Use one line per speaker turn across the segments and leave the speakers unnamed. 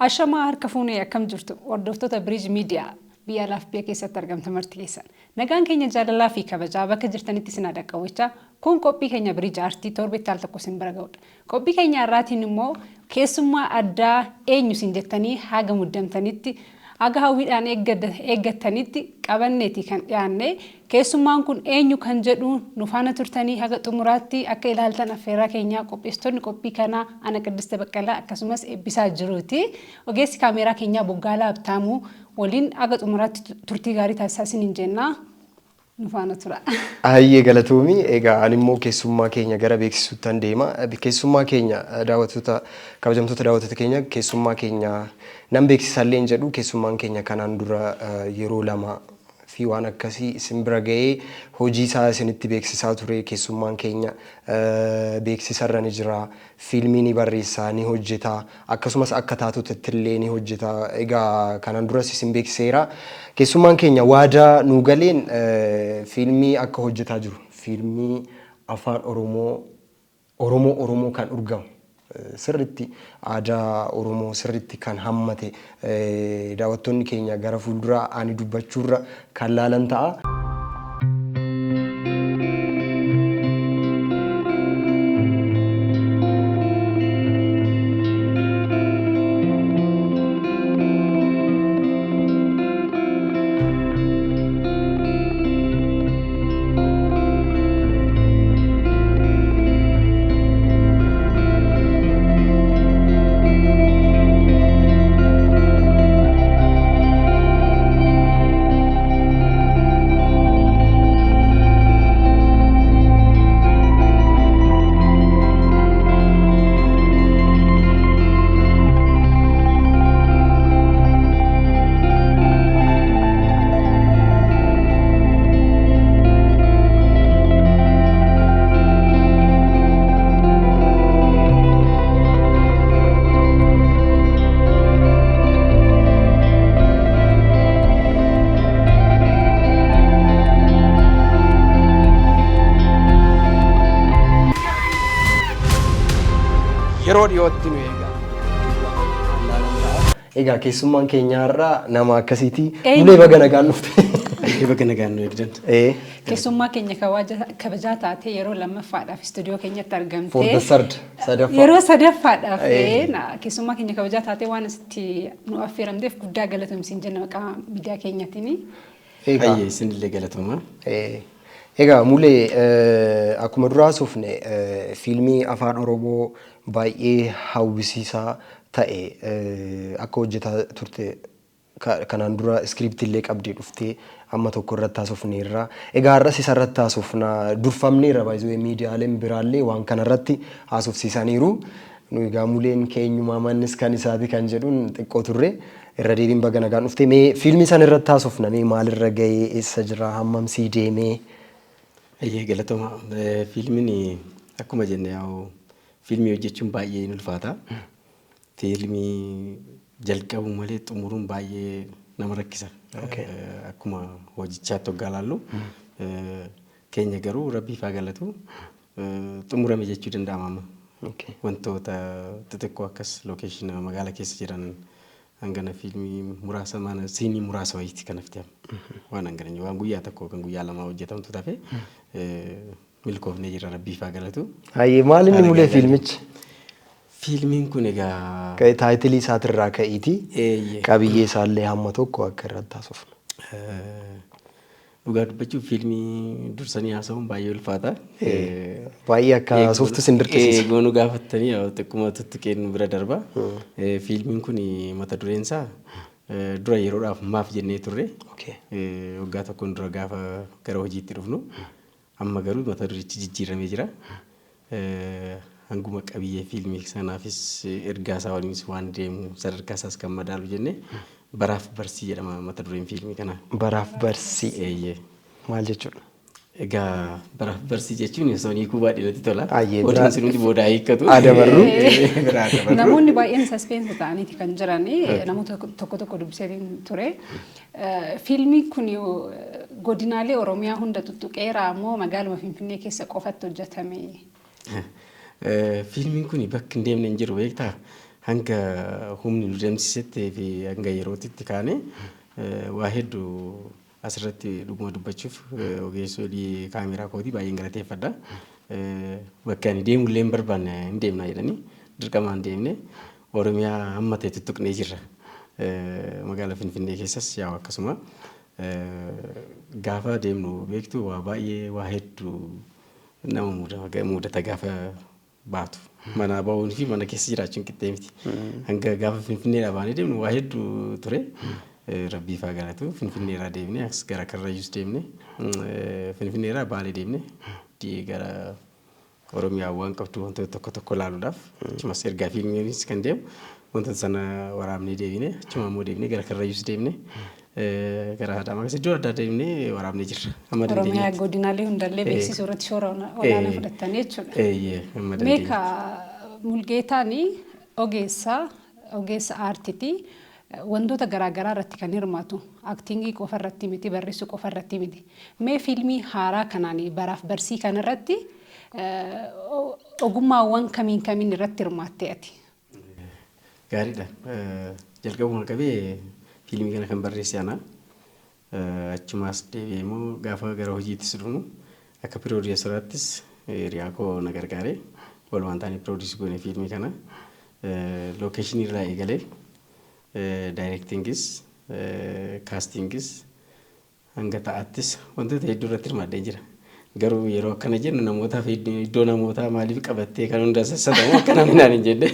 Ashama harka fuunee akkam jirtu hordoftoota Bridge Media biyya laaf biyya keessatti argamtan marti keessan. Nagaan keenya jaalalaa fi kabajaa bakka jirtanitti isin dhaqqabachaa kun qophii keenya Bridge Artii torbeetti al tokko isin bira ga'udha. Qophii keenya irraatiin immoo keessummaa addaa eenyu isin jettanii haga muddamtanitti haga hawwiidhaan eeggatanitti qabanneeti kan dhiyaanne keessummaan kun eenyu kan jedhu nu faana turtanii haga xumuraatti akka ilaaltan affeerraa keenya qopheessitoonni qophii kanaa ana Qiddiste Baqqalaa akkasumas eebbisaa jiruuti. Ogeessi kaameeraa keenyaa Boggaalaa Abtaamuu waliin haga xumuraatti turtii gaarii taasisaa isiniin jenna. Nu faana tura.
Ayyee galatoomii egaa ani immoo keessummaa keenya gara beeksisuutti deema. Keessummaa keenya daawwattoota kabajamtoota daawwattoota keenya keessummaa keenya nan beeksisallee jedhu keessummaan keenya kanaan dura yeroo lama fi waan akkasii isin bira ga'ee hojii isaa isinitti beeksisaa ture keessummaan keenya beeksisarra ni jira fiilmii ni barreessaa ni hojjeta akkasumas akka taatutti illee ni hojjeta egaa kanaan duras isin beeksiseera keessummaan keenya waadaa nu galeen fiilmii akka hojjetaa jiru fiilmii afaan Oromoo kan urgamu sirriitti aadaa Oromoo sirriitti kan hammate daawwattoonni keenya gara fuulduraa ani dubbachuurra kan laalan ta'a. Yeroo dhiyootti nu egaa keessummaan keenya irraa nama akkasiiti nulee baga nagaan dhufte
baga nagaan nu eegdan
keessummaa keenya kabajaa taate yeroo lammaffaadhaaf istuudiyoo keenyatti argamte
for the third sadaffaa
yeroo sadaffaadhaaf keessummaa keenya kabajaa taate waan asitti nu affeeramteef guddaa galatoomsiin jenna maqaa miidiyaa keenyaatiin
ayyee isinillee galatooma
egaa mulee akkuma duraa sufne fiilmii afaan Oromoo baay'ee hawwisiisaa ta'e akka hojjetaa turte kanaan dura iskiriptii illee qabdee dhuftee amma tokko irratti haasofneerra egaa har'as isa irratti haasofna durfamneerra baay'ee miidiyaaleen biraallee waan kana irratti haasofsiisaniiru nu egaa muleen keenyumaa mannis kan isaati kan jedhuun xiqqoo turre irra deebiin baga nagaan dhufte mee fiilmii san irratti haasofna mee maalirra ga'ee eessa jira hammam sii deemee
ayyee galatooma fiilmiin akkuma jenne yaa'u fiilmii hojjechuun baay'ee ulfaata. Fiilmii jalqabu malee xumuruun baay'ee nama rakkisa. Akkuma hojichaatti hoggaa laallu keenya garuu rabbii faa galatu xumurame jechuu danda'ama amma. Wantoota xixiqqoo akkas lookeeshina magaala keessa jiran hangana fiilmii muraasa mana siinii muraasa wayiitti kan hafte waan hangana waan guyyaa tokko kan guyyaa lama hojjetamtu tafe milkoofnee jira rabbii faa galatu.
Ayyee maal inni mulee fiilmichi?
Fiilmiin kun egaa
taayitilii isaatirraa ka'iiti qabiyyee isaallee hamma tokko akka irratti haasofna.
Dhugaa dubbachuuf fiilmii dursanii haasa'uun baay'ee ulfaata.
Baay'ee akka haasoftu sin dirqisiisa.
Eeguu gaafattanii xiqquma tuttuqeen bira darba. Fiilmiin kun mata dureen isaa dura yeroodhaaf maaf jennee turre. Waggaa tokkoon dura gaafa gara hojiitti dhufnu. Amma garuu mata durichi jijjiiramee jira. Hanguma qabiyyee fiilmii sanaafis ergaa isaa waliinis waan deemu sadarkaa isaas kan madaalu jenne baraaf barsii jedhama mata dureen fiilmii kana.
Baraaf barsii. Maal jechuudha?
Egaa baraaf barsii jechuun soonii kubaa dhilatti tola. Oduun sinuuti boodaa hiikkatu.
Adabarru.
Namoonni baay'een saspeensa ta'aniiti kan jiran namoota tokko dubbiseetiin ture. Fiilmii kun godinaalee Oromiyaa hunda tuttuqeera moo magaaluma Finfinnee keessa qofatti hojjetame?
Fiilmiin kun bakka hin deemne hin jiru beektaa? hanga humni nu deemsisetti fi hanga yerootitti kaane waa hedduu asirratti dhuguma dubbachuuf ogeessonni kaameraa kootii baay'een galateeffadha. Bakka ani deemullee hin barbaanne hin deemna jedhanii dirqamaan deemne Oromiyaa hamma ta'e tuttuqnee jirra. Magaalaa Finfinnee keessas yaa akkasuma gaafa deemnu beektu waa baay'ee waa hedduu nama mudata gaafa baatu. Mana bahuun fi mana keessa jiraachuun qixxee miti. Hanga gaafa Finfinneedhaa baanee deemnu waa hedduu ture. Rabbii faa galatu Finfinneedhaa deemne as gara Karrayyuus deemne Finfinneedhaa Baalee deemne gara Oromiyaa waan qabdu wantoota tokko tokko ilaaluudhaaf achumas ergaa fiilmiinis kan deemu wantoota sana waraabnee deebine achuma immoo deemne gara Karrayyuus deemne gara Adaamaa keessa iddoo adda addaa deemne waraabnee jirra.
Oromiyaa godinaalee hundallee beeksisuu irratti shoora olaanaa fudhatanii jechuudha. Meeqa Mulgeetaan ogeessa aartiiti. Wantoota garaagaraa irratti kan hirmaatu aktingii qofa irratti miti barreessuu qofa irratti miti. Mee fiilmii haaraa kanaan baraaf barsii kan irratti ogummaawwan kamiin irratti hirmaattee ati?
Gaariidha. Jalqabuma qabee fiilmii kana kan barreesse ana. Achumaas deebi'ee immoo gaafa gara hojiittis dhufnu akka piroodyuuseraattis hiriyaa koo na gargaare walumaan taanee piroodyuusii goone fiilmii kana lookeeshinii irraa eegalee directingis castingis hanga ta'attis wantoota hedduu irratti hirmaadhee jira. Garuu yeroo akkana jennu namootaaf iddoo namootaa maaliif qabattee kan hunda sassatamu akkana minaan hin jenne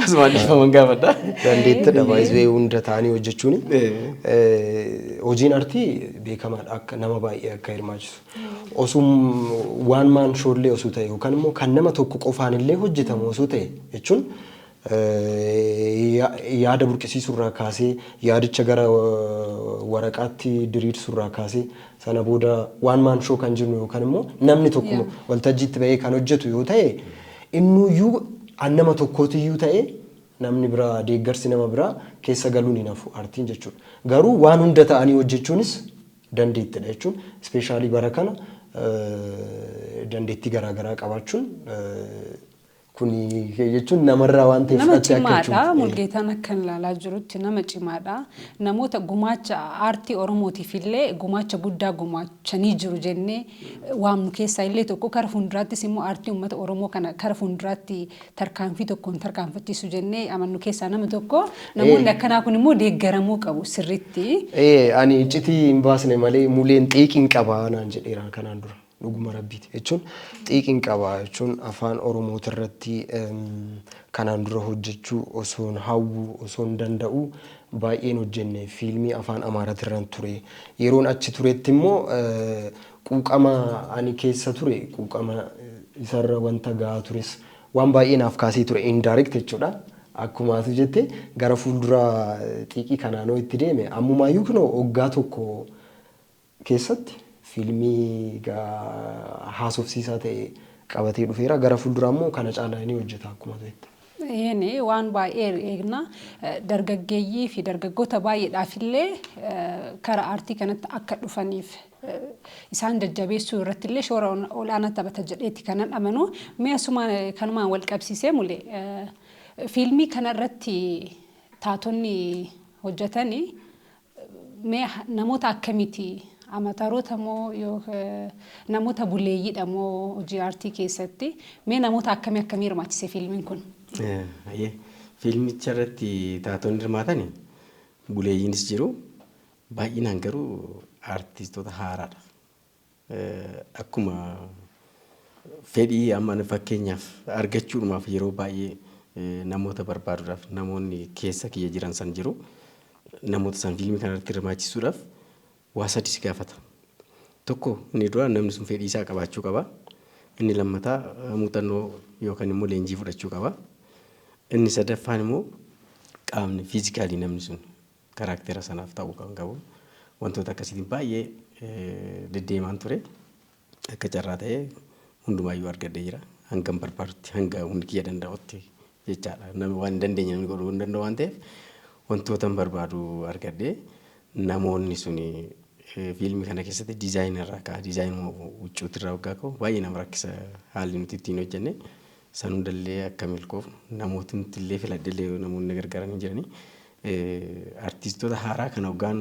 asumaan dhiifaman gaafadha.
Dandeettidha baay'ee hunda ta'anii hojjechuun hojiin artii beekamaadha akka nama baay'ee akka hirmaachisu. Osoo waan maan shoollee osoo ta'e yookaan immoo kan nama tokko qofaan illee hojjetamu osoo ta'e jechuun yaada burqisiisurraa kaasee yaadicha gara waraqaatti diriirsurraa kaasee sana booda waan maan shoo kan jennu yookaan immoo namni tokko waltajjiitti ba'ee kan hojjetu yoo ta'e innuyyuu an nama tokkootiyyuu ta'e namni biraa deeggarsi nama biraa keessa galuun hin hafu artiin jechuudha. Garuu waan hunda ta'anii hojjechuunis dandeettidha jechuun ispeeshaalii bara kana dandeettii garaagaraa qabaachuun kuni jechuun namarraa waan ta'eef
fudhatee akka jechuudha. Mulgeetaan akka ilaalaa jirutti nama cimaadha. Namoota gumaacha aartii Oromootiif illee gumaacha guddaa gumaachanii jiru jennee waamnu keessaa illee tokko kara fuulduraattis immoo aartii uummata Oromoo kana kara fuulduraatti tarkaanfii tokkoon tarkaanfachiisu jennee amannu keessaa nama tokko. Namoonni akkanaa kun immoo deeggaramuu qabu sirriitti.
Ani iccitii hin baasne malee muleen xiiqiin qabaa naan jedheera kanaan dura. Dhuguma rabbiiti jechuun xiiqiin qabaa jechuun afaan Oromooti irratti kanaan dura hojjechuu osoon hawwu osoon danda'u baay'een hojjenne fiilmii afaan Amaaraati irraan ture. Yeroon achi turetti immoo quuqama ani keessa ture quuqama isarra wanta gahaa tures waan baay'ee naaf kaasee ture indirect jechuudha. Akkuma ati jette gara fuuldura xiiqii kanaanoo itti deeme ammumaayyuu kunoo waggaa tokko keessatti fiilmii haasofsiisaa ta'e qabatee dhufeera gara fuulduraa immoo kana caalaa inni hojjeta akkuma ta'etti.
Yeni waan baay'ee eegna dargaggeeyyii fi dargaggoota baay'eedhaaf illee kara aartii kanatti akka dhufaniif isaan jajjabeessuu irratti illee shoora olaanaa taphata jedheetti kanan amanu mee asuma kanumaan wal qabsiisee mule fiilmii kana irratti taatonni hojjetanii mee namoota akkamiiti amataroota moo namoota buleeyyiidha moo hojii aartii keessatti mee namoota akkamii hirmaachise fiilmiin kun?
Fiilmicha irratti taatonni hirmaatanii buleeyyiinis jiru baay'inaan garuu aartistoota haaraadha. Akkuma fedhii amma fakkeenyaaf argachuudhaaf yeroo baay'ee namoota barbaaduudhaaf namoonni keessa kiyya jiran san jiru namoota san fiilmii kanarratti hirmaachisuudhaaf waa sadii gaafata. Tokko inni dura namni sun fedhii isaa qabaachuu qaba. Inni lammataa muuxannoo yookaan immoo leenjii fudhachuu qaba. Inni sadaffaan immoo qaamni fiizikaalii namni sun karaktera sanaaf ta'uu kan qabu. Wantoota akkasiitiin baay'ee deddeemaan ture. Akka carraa ta'ee hundumaayyuu argadee jira. Hanga barbaadutti hanga hundi kiyya danda'utti jechaadha. Namni waan dandeenye namni godhuu hin danda'u waan ta'eef wantoota barbaadu argadee namoonni suni fiilmii kana keessatti diizaayinarraa ka'a diizaayinii huccuutirraa waggaa ka'u baay'ee nama rakkisa haalli nuti ittiin hojjenne san hundallee akka milkoof namootni illee filadillee namoonni gargaaranii jiranii artistoota haaraa kan hoggaan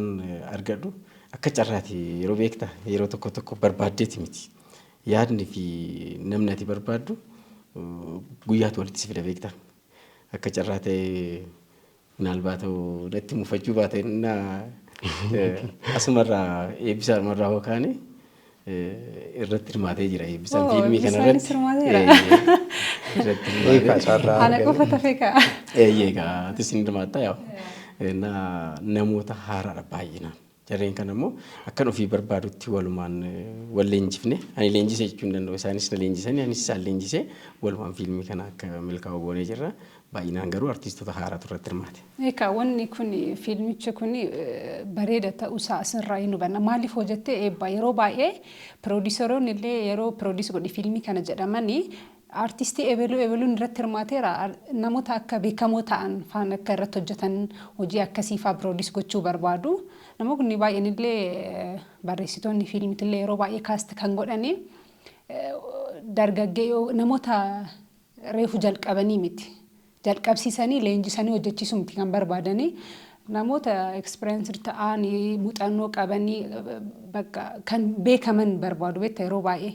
argadhu akka carraati yeroo beekta yeroo tokko barbaaddeeti miti yaadni fi namni ati barbaaddu guyyaatu walitti si fida beekta akka carraa ta'e naalbaata natti mufachuu baate na asumarraa eebbisaarmarraa hookaane irratti hirmaatee jira eebbisaan fiilmii kanarratti
Ana qofa tafeeka.
Eeyyega tisin hirmaatta yaa namoota haaraadha baay'inaan jarreen kan ammoo akkan ofii barbaadutti walumaan wal leenjifne ani leenjisee jechuun danda'u isaanis na leenjisanii anis isaan leenjisee walumaan fiilmii kana akka milkaa'u goonee jirra baay'inaan garuu artistoota haaraatu irratti hirmaate.
Eekaa wanni kun fiilmichi kun bareeda ta'uusaa asirraa hin hubanna maaliif hojjettee eebba yeroo baay'ee piroodiisaroonni illee yeroo piroodiis godhi fiilmii kana jedhamanii artistii ebeluun irratti hirmaateera namoota akka beekamoo ta'an faana akka irratti hojjetan hojii akkasii fa'aa piroodiis gochuu barbaadu. Namoonni baay'een illee barreessitoonni fiilmiitillee yeroo baay'ee kaasti kan godhani dargaggee namoota reefu jalqabanii miti. Jalqabsiisanii leenjisanii hojjechiisuu miti kan barbaadanii namoota experience ta'anii muuxannoo qabanii bakka kan beekaman barbaadu beektaa yeroo baay'ee.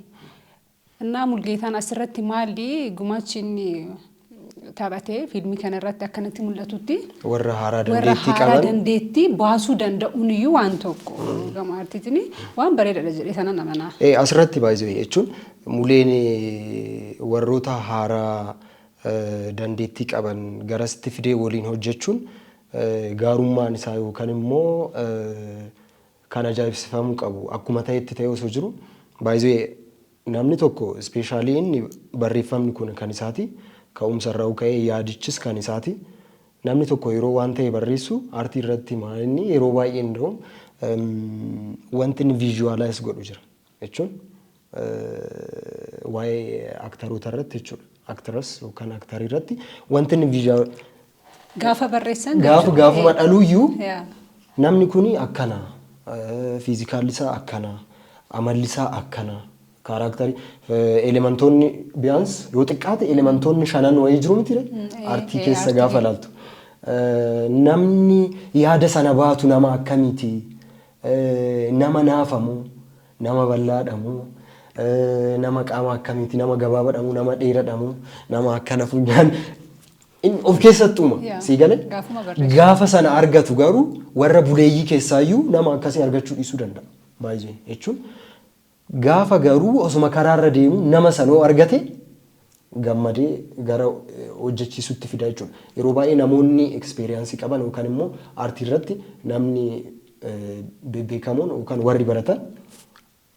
Innaa mul'ataan asirratti maali gumaachiin taphatee fiilmii kanarratti akkanatti mul'atutti
warra haaraa dandeettii qaban
dandeettii baasuu danda'uun iyyuu waan tokko gama artiitiin waan bareedaadha jedhee sanan amanaa.
Asirratti baay'ee jechuun muleen warroota haaraa dandeettii qaban garasitti fidee waliin hojjechuun gaarummaan isaa yookaan immoo kan ajaa'ibsifamuu qabu akkuma ta'etti ta'ee osoo jiru baay'ee namni tokko ispeeshaalii inni barreeffamni kun kan isaati ka'umsa irraa ka'ee yaadichis kan isaati namni tokko yeroo waan ta'e barreessu aartii irratti maalinni yeroo baay'ee ndoo wanti inni viizhuwaalaayiz godhu jira jechuun waa'ee aktaroota irratti jechuudha aktaras yookaan aktarii irratti wanti inni viizhuwaal
gaafa barreessan
gaafuma dhaluuyyuu namni kuni akkana fiizikaalli isaa akkana amalli isaa akkana karakteri elementoonni biyaans yoo xiqqaate elementoonni shanan wayii jiru miti artii keessa gaafa laaltu namni yaada sana baatu nama akkamiiti nama naafamu nama bal'aadhamu nama qaama akkamiiti nama gabaabadhamu nama dheeradhamu nama akkana funyaan of keessattuma si gale gaafa sana argatu garuu warra buleeyyii keessaayyuu nama akkasii argachuu dhiisuu danda'a baay'ee jechuun gaafa garuu osuma karaarra deemu nama sanoo argate gammadee gara hojjechiisutti fida jechuudha. Yeroo baay'ee namoonni eksperiyansii qaban yookaan immoo aartii irratti namni beekamoon yookaan warri baratan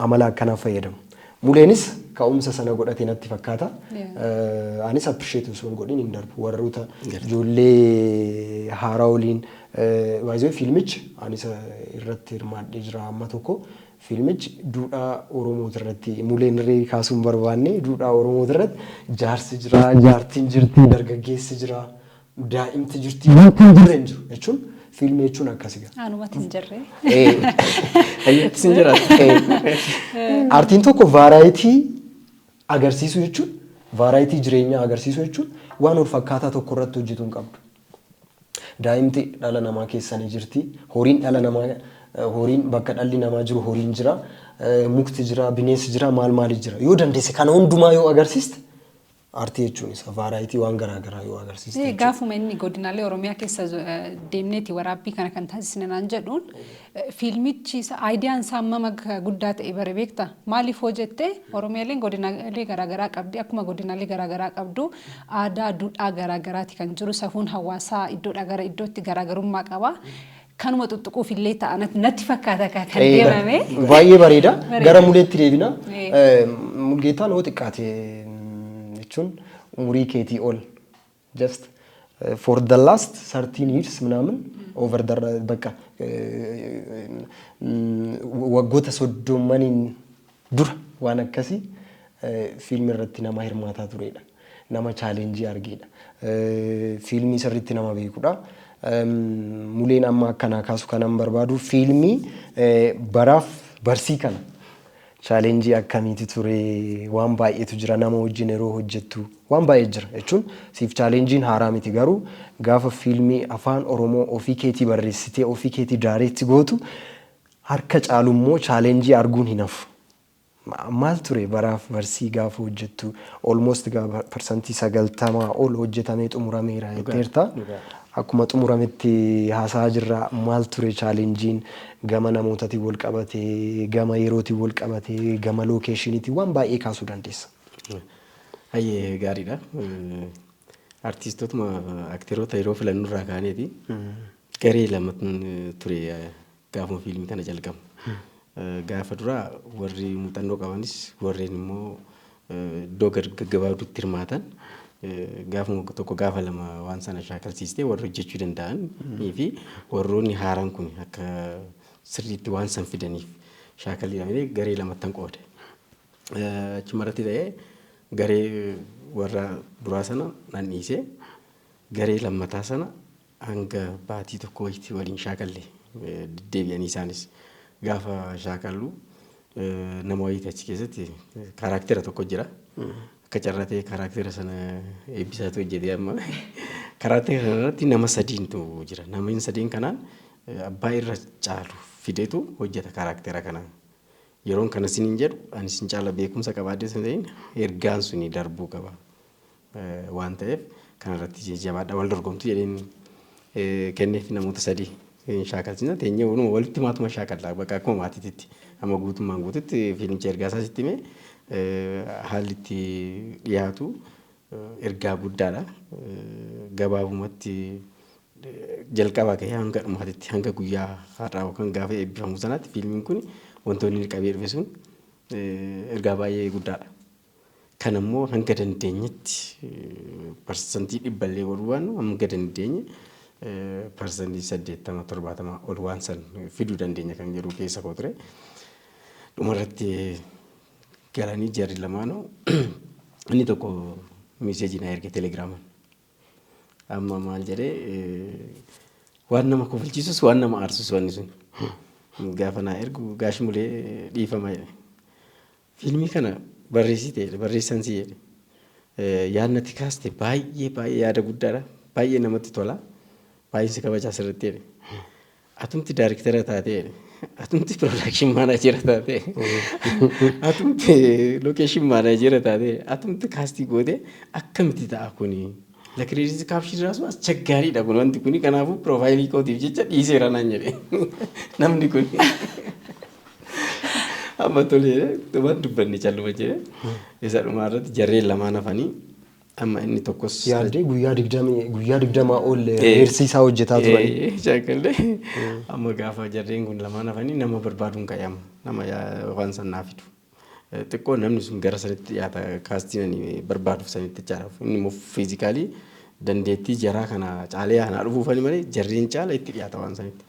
amala akkanaaf fayyadamu. Muleenis ka'umsa sana godhatee natti fakkaata. Anis appreciate osoo godhin hin darbu warroota ijoollee haaraa waliin baay'ee fiilmichi anis irratti hirmaadhee jira amma tokko. Fiilmichi duudhaa Oromoo irratti muleen irree kaasuun barbaanne duudhaa Oromoo irratti jaarsi jira, jaartiin jirti, dargaggeessi jira, daa'imti jirti, wanti hin jirre hin jiru jechuun fiilmii jechuun akkasii.
Anumatti hin jirre.
Ayyatti hin jiraatu.
Aartiin tokko vaaraayitii agarsiisuu jechuun vaaraayitii jireenyaa agarsiisuu jechuun waan wal fakkaataa tokko irratti hojjetuu hin qabdu. Daa'imti dhala namaa keessa ni jirti, horiin dhala namaa horiin bakka dhalli namaa jiru horiin jira mukti jira bineensi jira maal jira yoo dandeesse kana hundumaa yoo agarsiiste aartii jechuun isa vaaraayitii waan garaagaraa yoo agarsiiste
gaafuma inni godinaalee Oromiyaa keessa deemneeti waraabbii kana kan taasisne naan jedhuun fiilmichi aayidiyaan isaa amma guddaa ta'e bare beekta maaliif hojjette Oromiyaaleen godinaalee garaagaraa qabdi akkuma godinaalee garaagaraa qabdu aadaa duudhaa garaagaraati kan jiru safuun hawaasaa iddoodhaa gara iddootti garaagarummaa qaba. Kanuma tuttuquuf illee ta'an natti fakkaata kan deemame.
Baay'ee bareeda. Gara muleetti deebina. Mulgeetaan hoo xiqqaate jechuun umurii keetii ol. Just for the last 13 years ምናምን over the በቃ waggoota soddomaniin dura waan akkasii fiilmii irratti nama hirmaataa turedha. Nama chaalenjii argeedha. Fiilmii sirriitti nama beekudha. Muleen amma akkana kaasu kanan barbaadu fiilmii baraaf barsii kana chaalenjii akkamiiti ture waan baay'eetu jira nama wajjin yeroo hojjettu waan baay'ee jira jechuun siif chaalenjiin haaraa miti garuu gaafa fiilmii afaan Oromoo ofii keetii barreessitee ofii keetii daayireekti gootu harka caalummoo chaalenjii arguun hin hafu. Maal ture baraaf barsii gaafa hojjettu almost gaafa parsantii 90 ol hojjetamee xumurameera jetteerta. Akkuma xumurametti haasaa jirra maal ture chaalenjiin gama namootaatiin wal qabatee gama yerootiin wal qabatee gama lookeeshiniitiin waan baay'ee kaasuu dandeessa.
Hayyee gaariidha. Artiistootuma aktiroota yeroo filannu irraa kaaneeti garee lama ture gaafuma fiilmii kana jalqabu. Gaafa duraa warri muuxannoo qabanis warreen immoo iddoo gaggabaaduutti hirmaatan gaafuma tokko gaafa lama waan sana shaakalsiistee warri hojjechuu danda'anii fi warroonni haaraan kun akka sirriitti waan san fidaniif shaakaliidhaan garee lamattan qoode. Achumarratti ta'ee garee warra duraa sana nan dhiisee garee lammataa sana hanga baatii tokko waliin shaakalle deddeebi'anii isaanis gaafa shaakallu nama wayii achi keessatti karaktera tokko jira. Akka carratee karaktera sana eebbisaatu hojjetee amma karaktera kanarratti nama sadiintu jira. Namni sadiin kanaan abbaa irra caalu fideetu hojjeta karaktera kana. Yeroon kana siniin jedhu ani sin caala beekumsa qabaadde sun ta'in ergaan suni darbuu qaba. Waan ta'eef kanarratti jabaadha wal dorgomtu jedheen kenneef namoota sadii. Shaakalsiina teenyee walumaa walitti maatuma shaakallaa bakka akkuma maatiitti amma guutummaan guututti fiilmicha ergaa isaa sitti himee haalli itti dhiyaatu ergaa guddaadha. Gabaabumatti jalqabaa ka'ee hanga dhumaatitti hanga guyyaa har'aa yookaan gaafa eebbifamu sanaatti fiilmiin kun wantoonni qabee dhufe sun ergaa baay'ee guddaadha. Kan ammoo hanga dandeenyetti parsantii 100 ol waan hanga dandeenye parsantii 80-70 ol waan san fiduu dandeenya kan jedhu keessa koo ture. Dhumarratti galanii jarri lamaanuu inni tokko miiseejii na erge telegiraamaan. Amma maal jedhee waan nama kofalchiisus waan nama aarsus wanni sun. Gaafa na ergu gaashi mulee dhiifama jedhe. Fiilmii kana barreessitee barreessan si jedhe. Yaadnatti kaaste baay'ee yaada guddaadha. Baay'ee namatti tola. Baay'ee si kabajaa sirriitti jedhe. Atumti daayirektara taatee jedhe. Atumti piroodakshin maanaajera taatee. Atumti lookeeshin maanaajera taatee. Atumti kaastii gootee akkamitti ta'a kuni. Lakreedis kaapshiin raasu as chaggaariidha kun wanti kuni kanaafuu piroofaayilii kootiif jecha dhiiseera naan jedhe. Namni kuni. Amma tolee waan dubbanne calluma jedhe. Isa dhumaarratti jarreen lamaan hafanii amma inni tokkos
yaadde guyyaa 20 ol heersiisaa hojjetaa turan.
Shaakallee amma gaafa jarreen kun lamaan hafanii nama barbaaduun qayamu nama waan sannaa fidu. Xiqqoo namni sun gara sanitti dhiyaata kaastiin barbaaduuf sanitti caalaaf inni immoo fiizikaalii dandeettii jaraa kana caalee hanaa dhufuufani malee jarreen caala itti dhiyaata waan sanitti.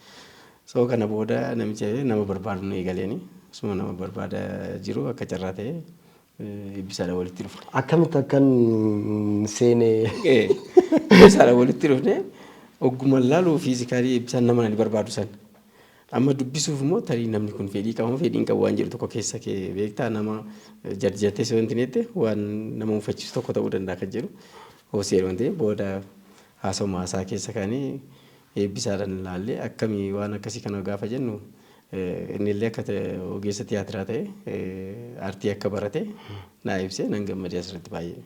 Soo kana booda namicha nama barbaadu nu eegaleeni suma nama barbaada jiru akka carraa ta'e ibsaadha walitti dhufu.
Akkamitti akkan seenee
ibsaadha walitti dhufne ogguma laaluu fiizikaalii ibsaan nama ni barbaadu san. Amma dubbisuuf immoo tarii namni kun fedhii qabu fedhiin qabu waan jedhu tokko keessa kee beektaa nama jarjattee si wanti neette waan nama mufachiisu tokko ta'uu danda'a kan jedhu hoosee wanti booda haasawuma haasaa keessa kaanii eebbisaadhaan ilaallee akkamii waan akkasii kana gaafa jennu inni illee akka ogeessa tiyaatiraa ta'e aartii akka barate naa ibsee nan gammadee asirratti baay'ee.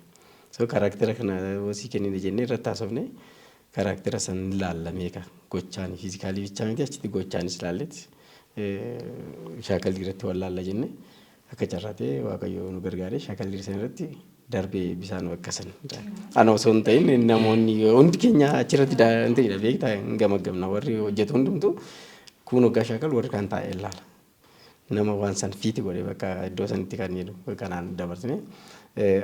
So karaktera kana hoosii kennine jennee irratti haasofne karaktera san ilaallamee gochaan fiizikaalii bichaa miti achitti gochaanis ilaalletti shaakalli irratti wallaalla jenne akka carraatee waaqayyo nu gargaaree shaakalli san irratti darbee bisaan bakkasan. Ana osoo hin ta'in namoonni hundi keenya achirratti ta'edha beektaa hin gamaggamna warri hojjetu hundumtu kun hoggaa shaakal warri kan taa'e ilaala. Nama waan san fiiti godhee bakka iddoo sanitti kan jedhu kanaan dabarsine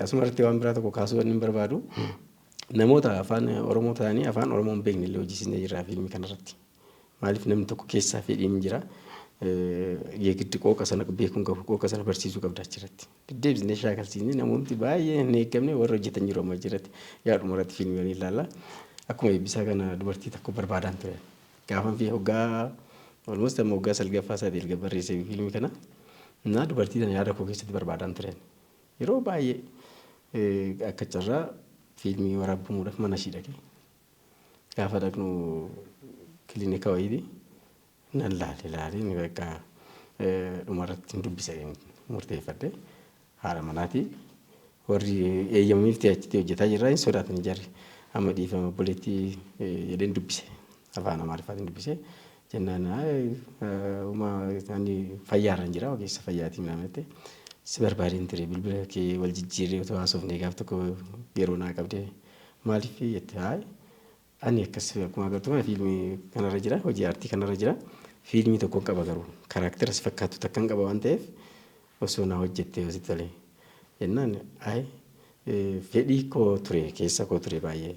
asumarratti waan biraa tokko kaasuu waan hin barbaadu. Namoota afaan Oromoo ta'anii afaan Oromoo hin beekne illee hojjisiisnee jirra fiilmii kanarratti. Maaliif namni tokko keessaa fedhiin jira. Yeegiddi qooqa sana beekuun qabu qooqa sana barsiisuu qabda achirratti. Deddeebisnee shaakalsiisnee namoonni baay'ee hin eeggamne warra hojjetan jiru amma jiratti yaaduma irratti fiilmii ilaalla. Akkuma eebbisaa kana dubartii tokko barbaadaan ture. Gaafan fi hoggaa almost amma hoggaa salgaffaa isaati erga barreessee fiilmii kana Na dubartii sana yaada koo keessatti barbaadaan tureen. Yeroo baay'ee akka carraa fiilmii waraabbamuudhaaf mana ishii dhaqee. Gaafa dhaqnu kilinika wayiiti nan laalee ni bakka dhumarratti hin dubbise murteeffadhe haala manaati. Warri eeyyamamiif achitti hojjetaa jirra hin sodaatanii jarri. Amma dhiifama buleetti jedheen dubbise. Afaan Amaariffaatiin dubbise. Jennaan ani fayyaarran jira ogeessa fayyaatiin naamette. Si barbaadeen ture bilbila kee wal jijjiirree otoo haasofnee gaaf tokko yeroo naa qabdee maaliif jette haay ani akkas akkuma agartu kana fiilmii kanarra jira hojii aartii kanarra jira fiilmii tokko qaba garuu karaaktera si fakkaatu takkan qaba waan ta'eef osoo naa hojjettee hosi tolee jennaan haay fedhii koo ture keessa koo ture baay'ee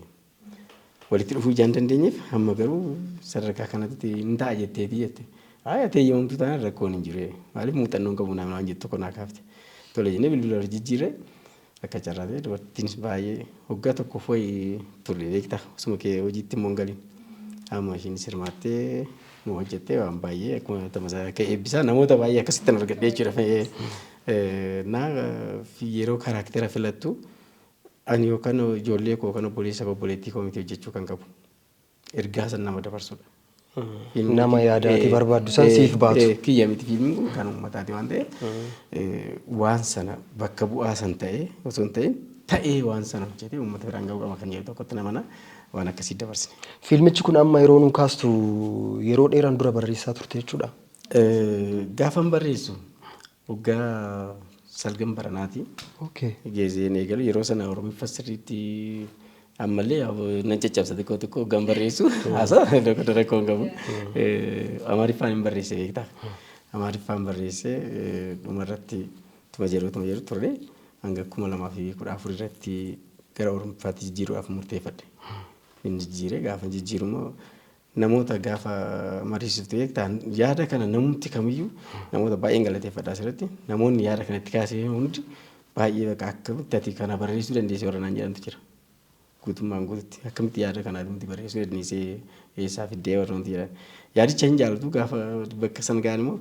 walitti dhufuu ijaan dandeenyeef amma garuu sadarkaa kanatti hin ta'a jetteetii jette haay ati eeyyamamtu taanaan rakkoon hin jiru maaliif muuxannoon qabu naamni waan jettu tokko naa kaafte tolee jennee bilbila jijjiirree akka carraa ta'e dubartiinis baay'ee waggaa tokko foyi turre beektaa osuma kee hojiitti immoo hin galin amma ishiin sirmaattee nu hojjettee waan baay'ee akkuma tamasaa akka eebbisaa namoota baay'ee akkasitti argadhee jechuudha naa yeroo karaaktera filattu ani yookaan ijoollee koo yookaan obboleessa obboleettii koo miti hojjechuu kan qabu ergaa san nama dabarsudha.
Nama yaadaati barbaaddu san siif baatu.
Kiyya miti fiilmiin kun kan uummataati waan ta'eef waan sana bakka bu'aa san ta'ee osoo hin ta'in ta'ee waan sana hojjetee uummata biraan ga'uu qaba kan jedhu tokkotti namana waan akkasii dabarsine.
Fiilmichi kun amma yeroo nu kaastu yeroo dheeraan dura barreessaa turte jechuudha.
Gaafan barreessu waggaa salgan baranaati. Geezeen eegalu yeroo sana Oromiffaa sirriitti ammallee nan caccabsa xiqqoo gan barreessu haasaa rakkoon hin qabu. Amaariffaan hin barreesse beektaa. Amaariffaan barreesse dhumarratti tuma jedhu turre hanga 2014 irratti gara Oromiffaatti jijjiiruudhaaf murteeffadhe. Inni jijjiiree gaafa jijjiiru immoo namoota gaafa mariisiftu beektaa yaada kana namumti kamiyyuu namoota baay'een galateeffadha asirratti namoonni yaada kanatti kaasee hundi baay'ee bakka akkamitti ati kana barreessuu dandeesse warra naan jedhantu jira. Guutummaan guututti akkamitti yaada kanaa dhumti barreessuu dandeessee eessaa fiddee warra hundi jedhan. Yaadicha hin jaalatu gaafa bakka san ga'an immoo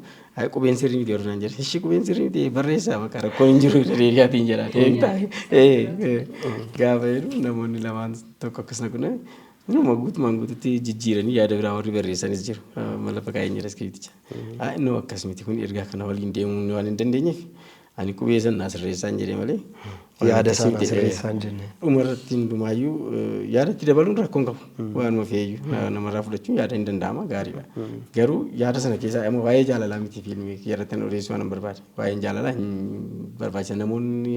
qubeen sirrii miti warra naan jedhan. Ishii qubeen sirrii miti barreessaa bakka rakkoon hin jiru deegaatiin jedhan. Gaafa jedhu namoonni lamaan tokko akkasuma kun nama guutummaan guututti jijjiiranii yaada biraa warri barreessanis jiru. Mala fakkaayeen jedha iskiriipticha. Inni akkas miti kun ergaa kana waliin deemuu waan hin dandeenyeef ani qubee san asirreessaan jedhee malee.
Yaada sana asirreessaan jenne.
Dhumarratti hundumaayyuu yaadatti dabaluun rakkoon qabu. Waanuma feeyyuu namarraa fudhachuun yaada hin danda'ama gaariidha. Garuu yaada sana keessaa amma waa'ee jaalalaa miti fiilmii irratti odeessuu waan barbaade. Waa'een jaalalaa hin barbaachisa namoonni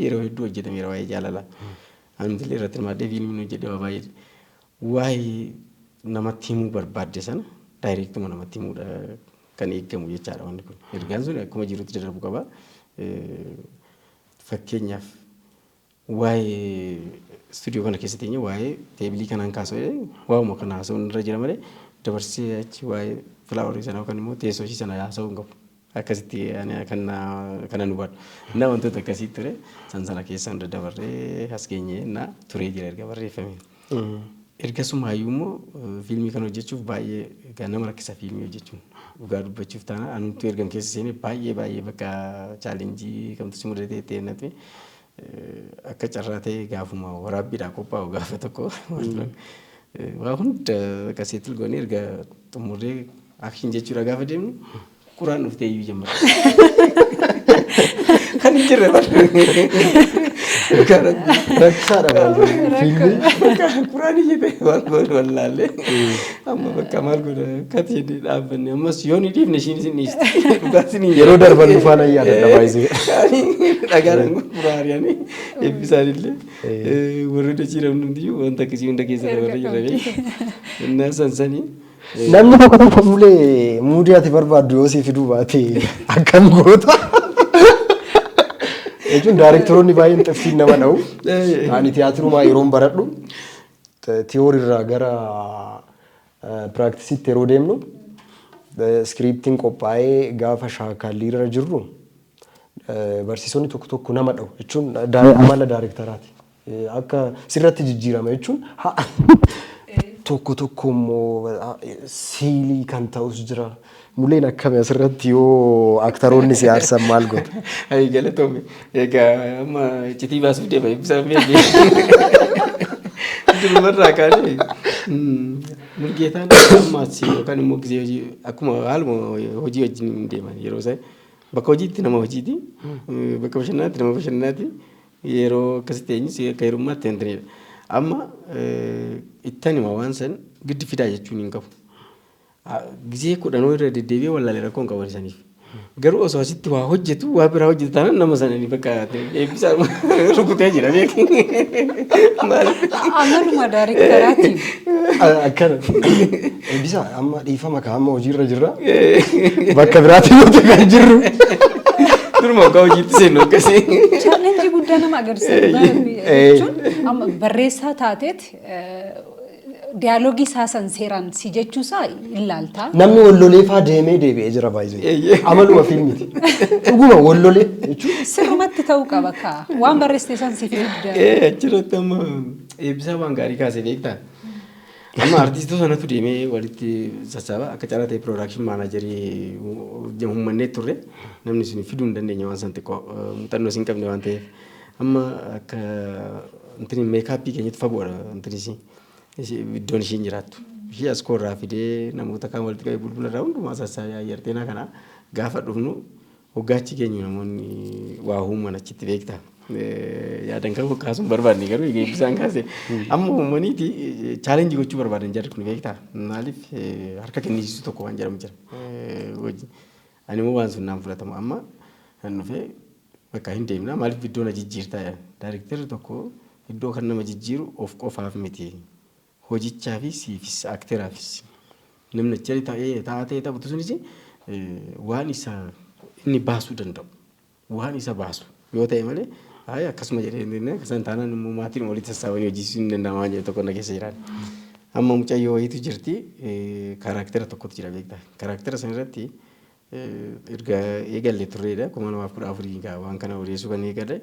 yeroo hedduu hojjetameera waa'ee jaalalaa. Ani illee irratti hirmaadhee fiilmiin hojjedhe baay'ee waa'ee namatti himuu barbaadde sana daayireektuma namatti himuudha kan eegamu jechaadha wanti kun. Ergaan sun akkuma jirutti dadarbuu qaba. Fakkeenyaaf waa'ee istuudiyoo kana keessatti waa'ee teebilii kanaan kaasee waa'uma kana haasa'uun irra jira malee dabarsee achi waa'ee filaawarii sana yookaan immoo teessoo ishii sana haasa'uu hin qabu. Akkasitti kana nu baadhu. Na wantoota akkasii ture sana keessa hunda dabarree as geenyee na turee jira erga barreeffame. Ergasumaayyuu immoo fiilmii kana hojjechuuf baay'ee nama rakkisa fiilmii hojjechuun. Dhugaa dubbachuuf taana anumtu ergan keessa seenee baay'ee bakka chaalenjii kamtu si mudatee ta'e akka carraa ta'e gaafuma waraabbiidhaa qophaa'u gaafa tokko waa hunda akkasitti goonee erga xumurree akshin jechuudha gaafa deemnu quraan dhuftee iyyuu jammata. Kan hin jirre
rakkisaadha
fiilmii quraan iyyite waan goone wallaalee amma bakka maal godha akkati jedhee dhaabbanne ammas yoo ni dhiifne ishiin isin dhiiste dhugaatiin
yeroo darban dhufaan ayyaadha baay'isee.
Dhagaadhaan quraariyanii eebbisaanillee warri dachiiramnu hundiyyuu wanta akkasii hunda keessa dabarre jiranii innaa sansanii.
Namni tokko mulee muudii ati barbaaddu yoo si fiduu baate akkam goota. Jechuun daayirektoroonni baay'een xiftiin nama dha'u. Ani tiyaatirumaa yeroon baradhu tiyooriirraa gara piraaktiisiitti yeroo deemnu iskiriiptiin qophaa'ee gaafa shaakalliirra jirru barsiisonni tokko nama dha'u jechuun amala daayirektaraati. Akka sirratti jijjiirama jechuun tokko tokko immoo siilii kan ta'us jira. Muleen akkami asirratti yoo aktaroonni si aarsan maal godhu?
Ayi galatoome. Egaa amma iccitii baasuuf deema ibsaan beekee. Durumarraa kaanee Mulgeetaan ammaas yookaan immoo gisee hojii akkuma haaluma hojii wajjin deeman yeroo isaa bakka hojiitti nama hojiiti bakka bashannanaatti nama bashannanaatti yeroo akkasitti eenyus akka hirummaatti hin ta'edha. Amma ittanima waan san giddi fidaa jechuun hin qabu. Gisee kudhanoo irra deddeebi'ee wallaalee rakkoo hin qaban isaaniif. Garuu osoo asitti waa hojjetu waa biraa hojjetu taanaan nama sananii bakka eebbisaa rukutee jira beeku.
Amaluma daarektaraati.
Akkana eebbisaa amma dhiifama kaa amma hojiirra jirra bakka biraatti yoo kan jirru.
Duruma akka hojiitti seennu akkasii.
Chaalenjii guddaa nama agarsiisa. Amma barreessaa taateet diyaaloogii saasan seeraan si jechuusaa ilaaltaa.
Namni wallolee faa deemee deebi'ee jira baay'ee. Amaluma fiilmiti. Dhuguma wallolee jechuun.
Sirrumatti ta'uu qaba kaa. Waan barreessite san si fidu.
Achirratti amma eebbisaa waan gaarii kaasee beektaa. Amma artistoota sanatu deemee walitti sassaaba akka carraa ta'e piroodakshin maanajarii uumannee turre namni sun fiduu hin dandeenye waan san xiqqoo muuxannoo hin qabne waan ta'eef amma akka intini meekaappii keenyatti fagoodha intinisi iddoon ishiin jiraattu. Ishii as koorraa fidee namoota kaan walitti qabee bulbularraa hundumaa sassaabee ayyarteenaa kana gaafa dhufnu hoggaachi keenya namoonni waa uuman achitti beektaa. Yaadan kan kaasuun barbaadne garuu eebbisaan kaase amma uumaniiti chaalenjii gochuu barbaadan jarri kun beektaa maaliif harka kennisiisu tokko waan jedhamu jira hojii ani immoo waan sun naan fudhatamu amma kan dhufee bakka hin deemna maaliif iddoo na jijjiirtaa daayirektarri tokko iddoo kan nama jijjiiru of qofaaf miti hojichaafis siifis akteraafis namni achi taa'ee taphatu sunis waan isa inni baasuu danda'u waan isa baasu yoo ta'e malee ay akkasuma jedhee kasan taanaan immoo maatiin walitti sassaabanii hojii hin danda'amu waan jedhu tokko na keessa jiraan. Amma mucayyoo wayiitu jirti karaktera tokkotu jira beektaa. Karaktera san irratti erga eegalle turreedha 2014 waan kana odeessuu kan eegale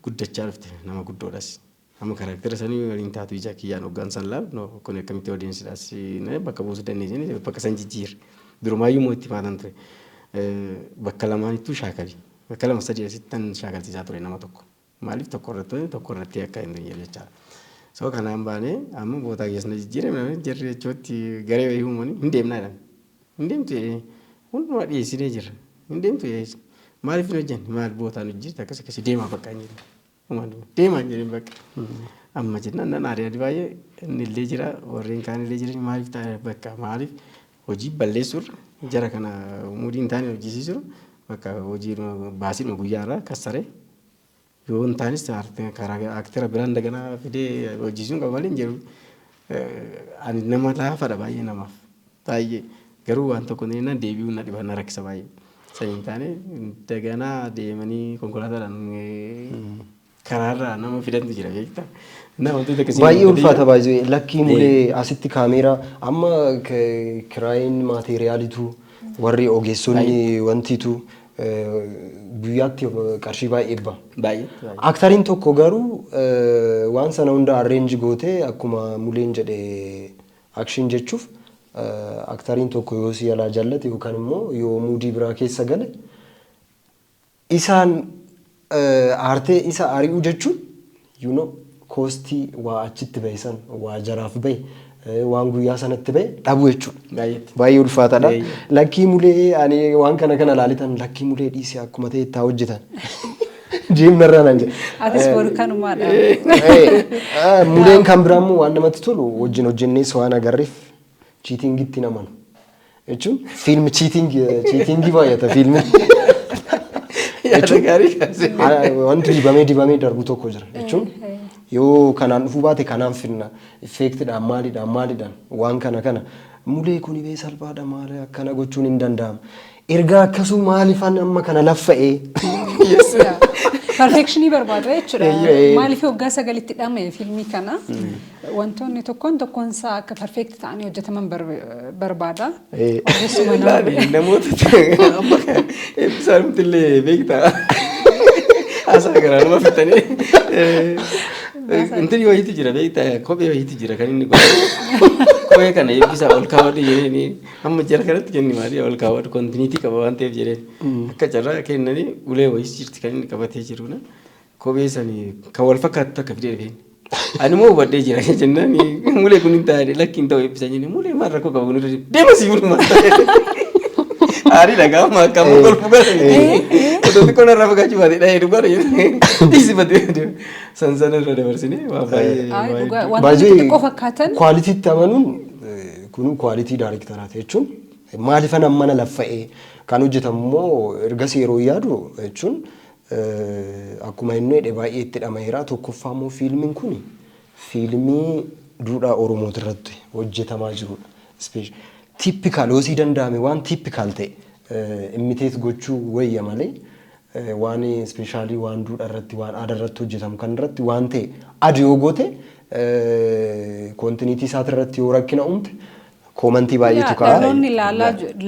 guddachaa dhufte nama guddoodhas. Amma karaktera sanii waliin taatu ija kiyyaan hoggaan san laal kun akkamitti odeessidhaas bakka buusuu dandeessin bakka san jijjiir. Durumaayyuu moo itti maatan ture. Bakka lamaanittuu shaakali. Bakka lama sadii asittan shaakalsiisaa ture nama tokko. Maaliif tokko irratti akka hin dandeenye jechaadha. So kanaan baanee amma bootaa keessatti jijjiirame jarri jechuutti garee wayii uumanii hin deemnaa jedhan. Hin deemtu hundumaa dhiyeessinee jirra. Hin deemtu maaliif hin hojjenne maal bootaan hojjirti akkas deemaa bakka hin jedhu. Deemaa hin jedhin bakka. Amma jennaan nan aadaa baay'ee inni illee jira warreen kaan illee jiran maaliif taa'e bakka maaliif hojii balleessuurra jara kana umuriin hin taane hojjisiisuu bakka hojii baasiin guyyaarraa kassaree yoo hin taanis aktera biraan daganaa fidee hojjisuun qaba malee hin jedhu ani nama laafaadha baay'ee namaaf baay'ee garuu waan tokko neenaan deebi'uun na dhiba na rakkisa baay'ee sanii hin taane daganaa deemanii konkolaataadhaan karaarraa nama fidantu jira beektaa.
Baay'ee ulfaata baay'ee lakkii mulee asitti kaameeraa amma kiraayin maateriyaalitu warri ogeessonni wantiitu guyyaatti qarshii baay'ee ebba. Aktariin tokko garuu waan sana hunda arreenji gootee akkuma muleen jedhe akshin jechuuf aktariin tokko yoo si yaalaa jaallate yookaan immoo yoo muudii biraa keessa gale isaan aartee isa ari'uu jechuun you know koostii waa achitti bahe san waa jaraaf bahe waan guyyaa sanatti bahe dhabu jechuudha. Baay'ee ulfaataadha. Lakkii mulee ani waan kana laalitan lakkii mulee dhiisee akkuma ta'e itti hojjetan. Deemnarraa naan jedhe.
Atis volkaanumaadha.
Muleen kan biraa immoo waan namatti tolu wajjin hojjennees waan agarreef chiitingitti namanu. Jechuun fiilmi chiitingii baay'ata fiilmi. Wanti dibamee darbu tokko jira jechuun yoo kanaan dhufuu baate kanaan finna effektidhaan maaliidhaan waan kana mulee kun ibee salphaadha maali akkana gochuun hin danda'amu. Ergaa akkasuu maaliifan amma kana laffa'ee.
Perfekshinii barbaada jechuudha. Maaliif waggaa 9tti dhame fiilmii kana wantoonni tokkoon isaa akka perfekti ta'anii hojjetaman barbaada.
Namoota amma eebbisaanitti illee beektaa. Asaa garaa nama fixanii Intini wayiitu jira beektaa kophee wayiitu jira kan inni kophee kana eebbisa ol kaawwadhu jedhanii amma jara kanatti kenni maali ol kaawwadhu kontiiniitii qaba waan ta'eef jedheen akka carraa kennanii ulee wayiis jirti kan inni qabatee jiruna kophee sanii kan wal fakkaatu akka fidee dhufeen. Ani moo hubadhee jira jennaan mulee kun hin taane lakkiin ta'u eebbisa jennee mulee maal rakkoo qabu kun deema si bulu maal Ari dah kau makan mukul bukan ini. Itu tu kau nak apa kau cuba tidak hidup kau ni. Isi betul. Sansana ada bersini.
Baju quality tamanun kunu quality director ate chun. Maalifan ammana laffae kan hojjetamu erga seeroo yaadu jechuun akkuma inni jedhe baay'ee itti dhamaheera tokkoffaa immoo fiilmiin kun fiilmii duudhaa Oromoo irratti hojjetamaa jirudha. Typical osii danda'ame waan typical ta'e imitate gochuu wayya malee waan especially waan duudhaa irratti waan aadaa irratti hojjetamu kan irratti waan ta'e adii goote kontiiniitii isaati irratti yoo rakkina uumte komantii baay'eetu ka'a.
Dhaloonni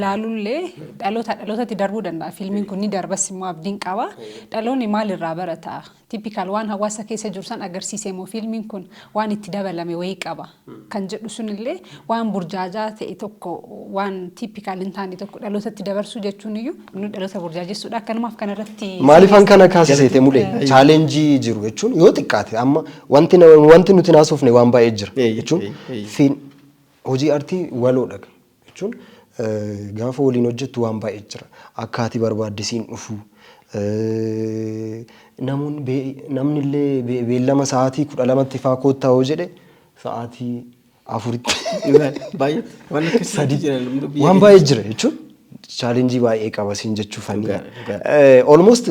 laalullee dhalootatti darbuu danda'a. Fiilmiin kun ni darbas immoo abdiin qaba. Dhaloonni maalirraa barata? Typical waan hawaasa keessa jiru san agarsiisee immoo fiilmiin kun waan itti dabalame wayii qaba. Kan jedhu sunillee waan burjaajaa ta'e tokko waan typical hin taane tokko dhalootatti dabarsuu jechuun iyyuu inni dhaloota burjaajessuudha. Akkanumaaf kanarratti
Maalifan kana kaasisee mulee challenge jiru jechuun yoo xiqqaate amma wanti nuti naasofne waan baay'ee jira jechuun hojii artii waloodha jechuun gaafa waliin hojjettu waan baay'ee jira akkaati barbaaddisiin dhufu namni illee beellama sa'aatii 12tti faa koottaa hoo jedhe sa'aatii 4tti waan baay'ee jira jechuun challenge baay'ee qaba siin jechuufani almost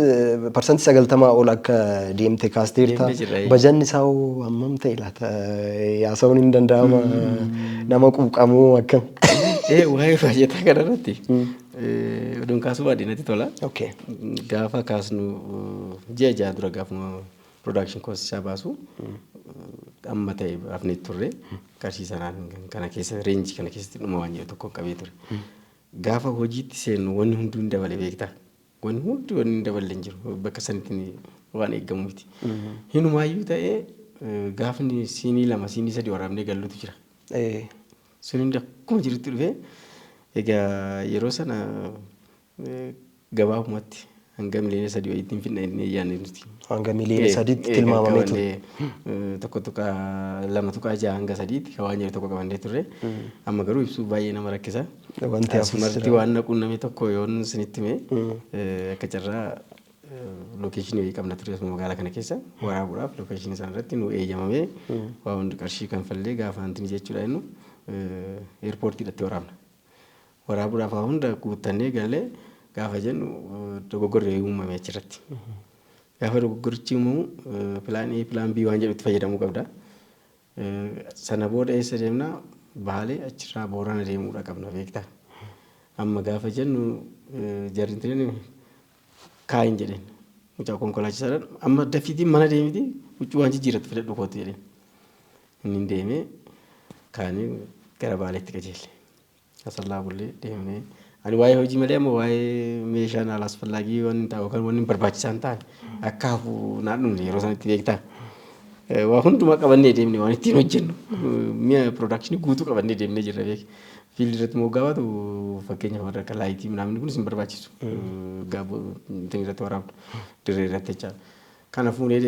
percent 90 ol akka deemte kaasteerta bajanni isaa hammam ta'e laata yaasawuun hin danda'ama nama quuqamoo akkam
waa'ee baay'ataa kanarratti oduun kaasuu baadinatti tola gaafa kaasnu ji'a ja'a dura gaafuma production cost isaa baasu amma ta'e afnee turre qarshii sanaan kana keessa range kana keessatti dhuma waan jedhu tokko qabee ture gaafa hojiitti seenu wanni hunduu hin dabale beektaa wanni hundi wanni hin daballe hin jiru bakka sanitti waan eeggamu miti hinumaayyuu ta'ee gaafni siinii 2 siinii 3 waraabnee galluutu jira sun hundi akkuma jirutti dhufee egaa yeroo sana gabaabumatti hanga miliyoona 3 wayiitiin finna inni yaanne nuti
hanga miliyoona 3tti tilmaamamee ture
tokko tokko 2.6 hanga 3tti waan jedhu tokko qabannee turre amma garuu ibsuu baay'ee nama rakkisa wanti asumatti waan naquun namni tokko yoon sinitti mee akka carraa location wayii qabna ture magaalaa kana keessa waraabuudhaaf location sana irratti nu eeyyamamee waa hundi qarshii kan fallee gaafa antini jechuudha innu airportii dhatti waraabuudhaaf waa hunda guuttannee galee gaafa jennu dogoggorri uumame achirratti gaafa dogoggorichi uumamu pilaan A pilaan B waan jedhutti fayyadamuu qabda sana booda eessa deemna baalee achirraa boorana deemuudha qabna beektaa amma gaafa jennu jarrintiin kaayin jedheen mucaa konkolaachisaadhaan amma dafiitiin mana deemiti huccuu waan jijjiirratti fidadhu kootu jedheen inni deemee kaanii gara baaleetti qajeelle asallaa bullee deemnee ani waa'ee hojii malee amma waa'ee meeshaan alasfallaagii waan hin taa'u kan waan hin barbaachisaan ta'an akka hafu naannoo yeroo sanatti beektaa waa hundumaa qabannee deemne waan ittiin hojjennu mi'a production guutuu qabannee deemnee jirra beek fiildi irratti moo gaafatu fakkeenyaaf warra akka laayitii namni kunis hin barbaachisu gaaboo ittiin irratti waraabdu dirree irratti jecha kana fuunee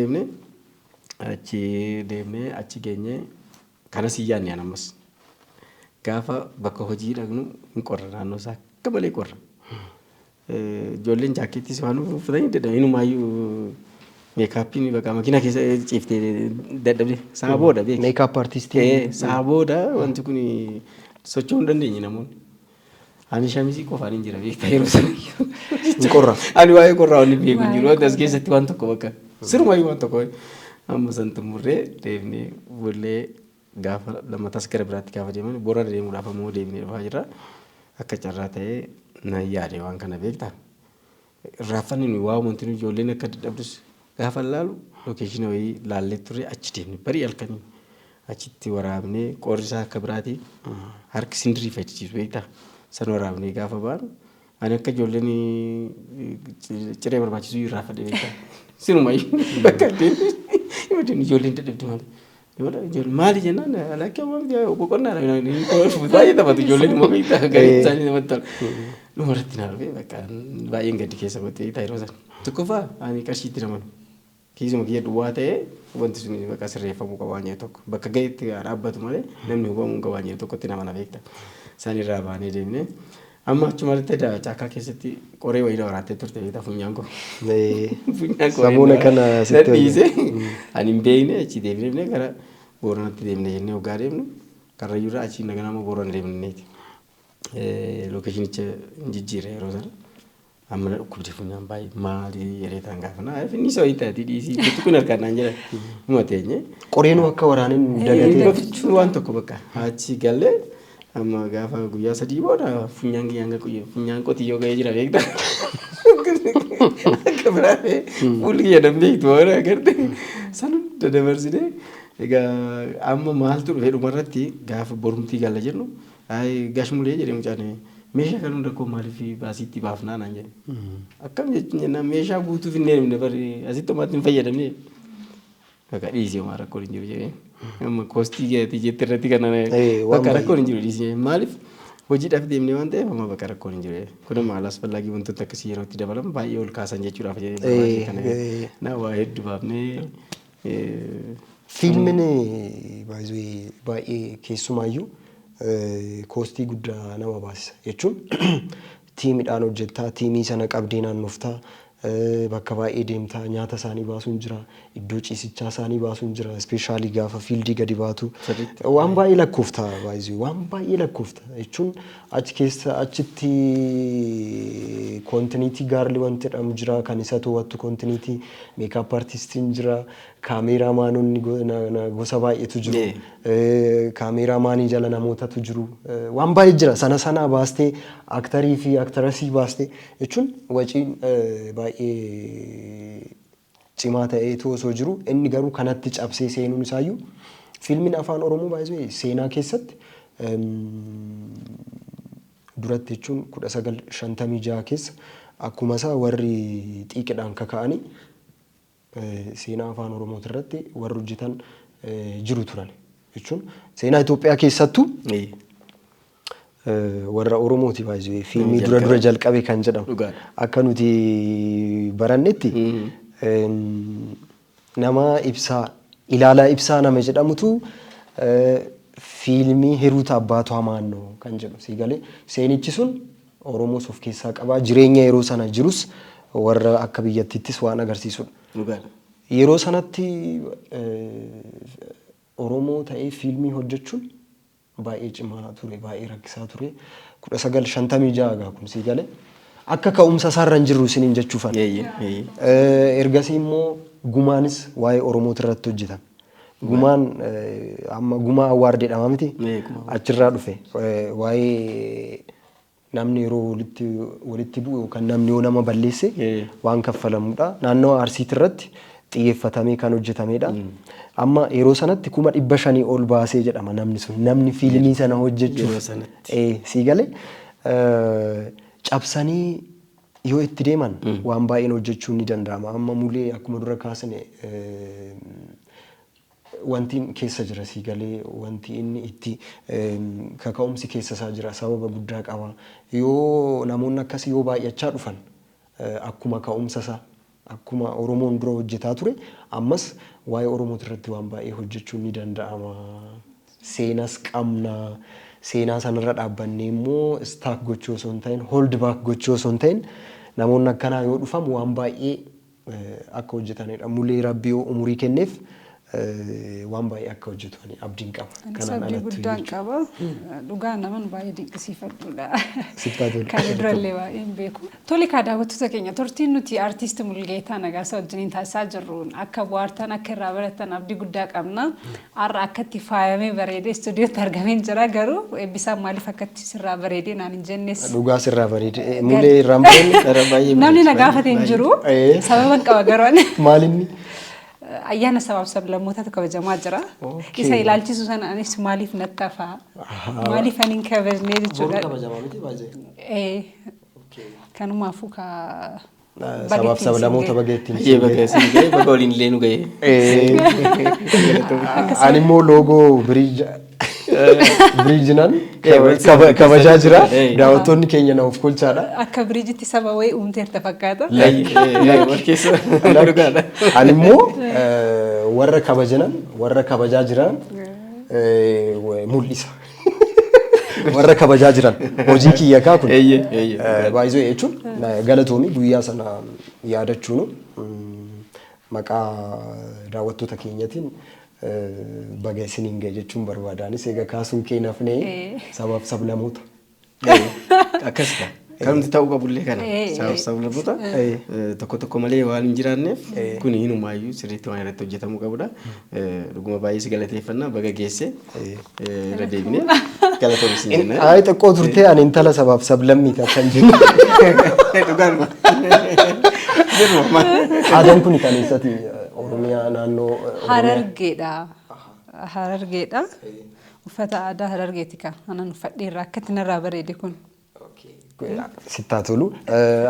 deemne achi geenye kanas iyyaanne an ammas gaafa bakka hojii dhaqnu hin qorra naannoo isaa akka malee qorra ijoolleen jaakkeettis waan uffatanii dedda inumaayyuu meekaapiin bakka makiina keessa ciiftee dadhabde saa booda beek
meekaap artistii
saa booda wanti kun socho'uu hin dandeenye namoonni ani shamisii qofaan hin jira beektaa yeroo sana
hin qorra
ani waa'ee qorraa waan hin beeku hin jiru as keessatti waan tokko bakka sirumaayyuu waan tokko amma san xumurree deemnee bullee gaafa lammatas gara biraatti gaafa deeman boorana deemuudhaaf ammoo deemnee dhufaa jirra akka carraa ta'ee na yaade waan kana beektaa irraaffanni nuyi waa wanti nuyi ijoolleen akka dadhabdus gaafa laalu lokeeshinii wayii laallee turre achi deemne barii halkanii achitti waraabnee qorri isaa akka biraati harki sindirii fayyadachiisu beektaa san waraabnee gaafa baanu ani akka ijoolleen ciree barbaachisu irraafadhe beektaa sinumayyuu bakka wajjin ijoolleen dadhabdi maali. Ijoolleen maali jennaan alaakee waan boqonnaa baay'ee taphatu ijoolleen immoo beektaa gaarii isaanii namatti tola. Dhumarratti naa dhufee bakka baay'een gaddi keessa gootee taa'ee san tokkoffaa ani qarshiitti namanu kiisuma kiyya duwwaa ta'ee wanti sun bakka sirreeffamuu qaba waan jedhu tokko bakka gaheetti dhaabbatu malee namni hubamuu qaba waan jedhu tokkotti nama na beekta. Isaan irraa baanee deemnee amma achumarratti caakkaa keessatti qoree wayii waraattee turte beektaa funyaan koo.
Samuuna kana
sitti dhiise ani hin beekne achi deemnee gara Booranatti deemnee jennee hoggaa deemnu Karrayyuurraa achi naganama Boorana deemneeti. Lookeeshinicha jijjiirre yeroo sana. Amma dhukkubdi funyaan baay'ee maali yeroo ta'an gaafa finni isa wayii taati dhiisii bitti kun harkaan naan jedha hima teenye.
Qoreen akka waraaniin
dagatee waan tokko bakka achi galee amma gaafa guyyaa 3 booda funyaan kiyyaan funyaan qotiyyoo ga'ee jira beektaa. Akka biraafee fuulli kiyya danbeektu waan agarte san dabarsine egaa amma maaltu dhufee dhumarratti gaafa borumtii galla jennu gashmulee jedhamu caane. Meeshaa kan hunda koo maaliif baasiitti baafnaa naan jedhe. Akkam jechuun jennaan meeshaa guutuuf hin deemne bari asitti homaatti hin fayyadamne. Bakka dhiisee homaa rakkoon hin jiru jedhee. Amma koostii jetti irratti kan bakka rakkoon hin jiru dhiisee maaliif hojiidhaaf deemnee waan ta'eef amma bakka rakkoon hin jiru. Kun amma alas fallaagii wantoota akkasii yeroo itti dabalamu baay'ee ol kaasan jechuudhaaf jedhee. Na waa hedduu baafnee.
Fiilmiin baay'ee keessumaayyuu koostii guddaa nama baasisa jechuun tiimiidhaan hojjettaa tiimii sana qabdee naannoftaa bakka baay'ee deemtaa nyaata isaanii baasuun jira iddoo ciisichaa isaanii baasuun jira ispeeshaalii gaafa fiildii gadi baatu waan baay'ee lakkoofta waan baay'ee lakkoofta jechuun achi keessa achitti kontiniitii gaarli wanti jedhamu jira kan isa to'attu kontiniitii meekaap artistiin jira kaameraamaanonni gosa baay'eetu jiru kaameraamaanii jala namootatu jiru waan baay'ee jira sana baastee aktarii fi aktarasii baastee jechuun waciin baay'ee cimaa ta'eetu osoo jiru inni garuu kanatti cabsee seenuun isaayyuu fiilmiin afaan oromoo baay'ee seenaa keessatti duratti jechuun 1956 keessa akkuma isaa warri xiiqidhaan kaka'anii seenaa afaan oromoo irratti warri hojjetan jiru turan jechuun seenaa Itoophiyaa keessattuu warra oromooti baay'ee fiilmii dura jalqabe kan jedhamu akka nuti barannetti nama ibsaa ilaalaa ibsaa nama jedhamutu fiilmii Hiruuta Abbaatu Hamaannoo kan jedhu siigalee seenichi sun oromoos of keessaa qabaa jireenya yeroo sana jirus warra akka biyyattiittis waan agarsiisudha. Yeroo sanatti oromoo ta'ee fiilmii hojjechuun baay'ee cimaa ture baay'ee rakkisaa ture 1956 kun siigalee akka ka'umsa isaarra hin jirru isiniin jechuufan. Ergasii immoo gumaanis waa'ee oromoo irratti hojjetan. Gumaan amma gumaa awwaardee dhama miti achirraa dhufe waa'ee namni yeroo walitti bu'u kan namni yoo nama balleesse waan kaffalamudha. Naannoo Arsiitti irratti xiyyeeffatamee kan hojjetamedha. Amma yeroo sanatti 500 ol baasee jedhama namni sun namni fiilmii sana hojjechuuf siigalee cabsanii yoo itti deeman waan baay'een hojjechuun ni danda'ama. Amma mulee akkuma dura kaasne wanti keessa jira siigalee wanti inni itti kaka'umsi keessa isaa jira sababa guddaa qaba. Yoo namoonni akkasii yoo baay'achaa dhufan akkuma ka'umsa isaa akkuma oromoon dura hojjetaa ture ammas waa'ee oromoo irratti waan baay'ee hojjechuun ni danda'ama. Seenas qabna. Seenaa sanarra dhaabbannee immoo staak gochuu osoo hin ta'in hold back gochuu osoo hin ta'in namoonni akkanaa yoo dhufan waan baay'ee akka hojjetanidha. Mulee rabbii umurii kenneef waan baay'ee akka hojjetan abdiin qaba.
Kanaan alatti guddaan qaba. Dhugaa naman baay'ee dinqisiifadhuudha. Kan durallee baay'ee hin beeku. Tole kaa daawwattoota keenya turtiin nuti artiist Mulgeetaa Nagaasaa wajjiniin taasisaa jirruun akka bohaartan akka irraa baratan abdii guddaa qabna. Har'a akkatti faayamee bareedee istuudiyootti argamee jira garuu eebbisaan maaliif akkatti sirraa bareedee naan hin jennes.
Dhugaa sirraa bareedee mulee irraan bareedee
namni na gaafate hin jiru sababan qaba garuu
maalinni
ayyaana sabaaf sablammootatu kabajamaa jira. Isa ilaalchisu sana anis maaliif nattafa maaliif anin kabajnee jechuudha. Kanumaafuu ka
sabaaf sablamoota bageettiin
Baay'ee bageessin ga'e baga waliin illee nu ga'e.
Ani immoo loogoo biriijinaan kabajaa jira. Daawwattoonni keenya na of kolchaadha.
Akka biriijitti saba wayii uumteerta fakkaata.
Ani immoo warra kabajanan warra kabajaa jiran mul'isa. Warra kabajaa jiran hojii kiyya kaa kun baay'isoo jechuun galatoomii guyyaa sana yaadachuun maqaa daawwattoota keenyatiin baga isiniin ga'e jechuun barbaadaanis egaa kaasuun keenyaaf nee sabaaf sablamoota.
Akkasuma kanumti ta'uu qabullee kana sabaaf sablamoota tokko tokko malee waan hin jiraanneef kun hinumaayyuu sirriitti waan irratti hojjetamuu qabudha. Dhuguma baay'ee si galateeffannaa baga geesse irra deebinee galatoomsi jenna.
Ay xiqqoo turtee ani intala sabaaf sablammiita kan jiru.
Dhugaadhuma.
Aadaan kun kan eessatti Oromiyaa naannoo
Harargeedha. Harargeedha. Uffata aadaa Harargeeti kan anan uffadheerra akkatti narraa bareede kun.
Sittaa tolu.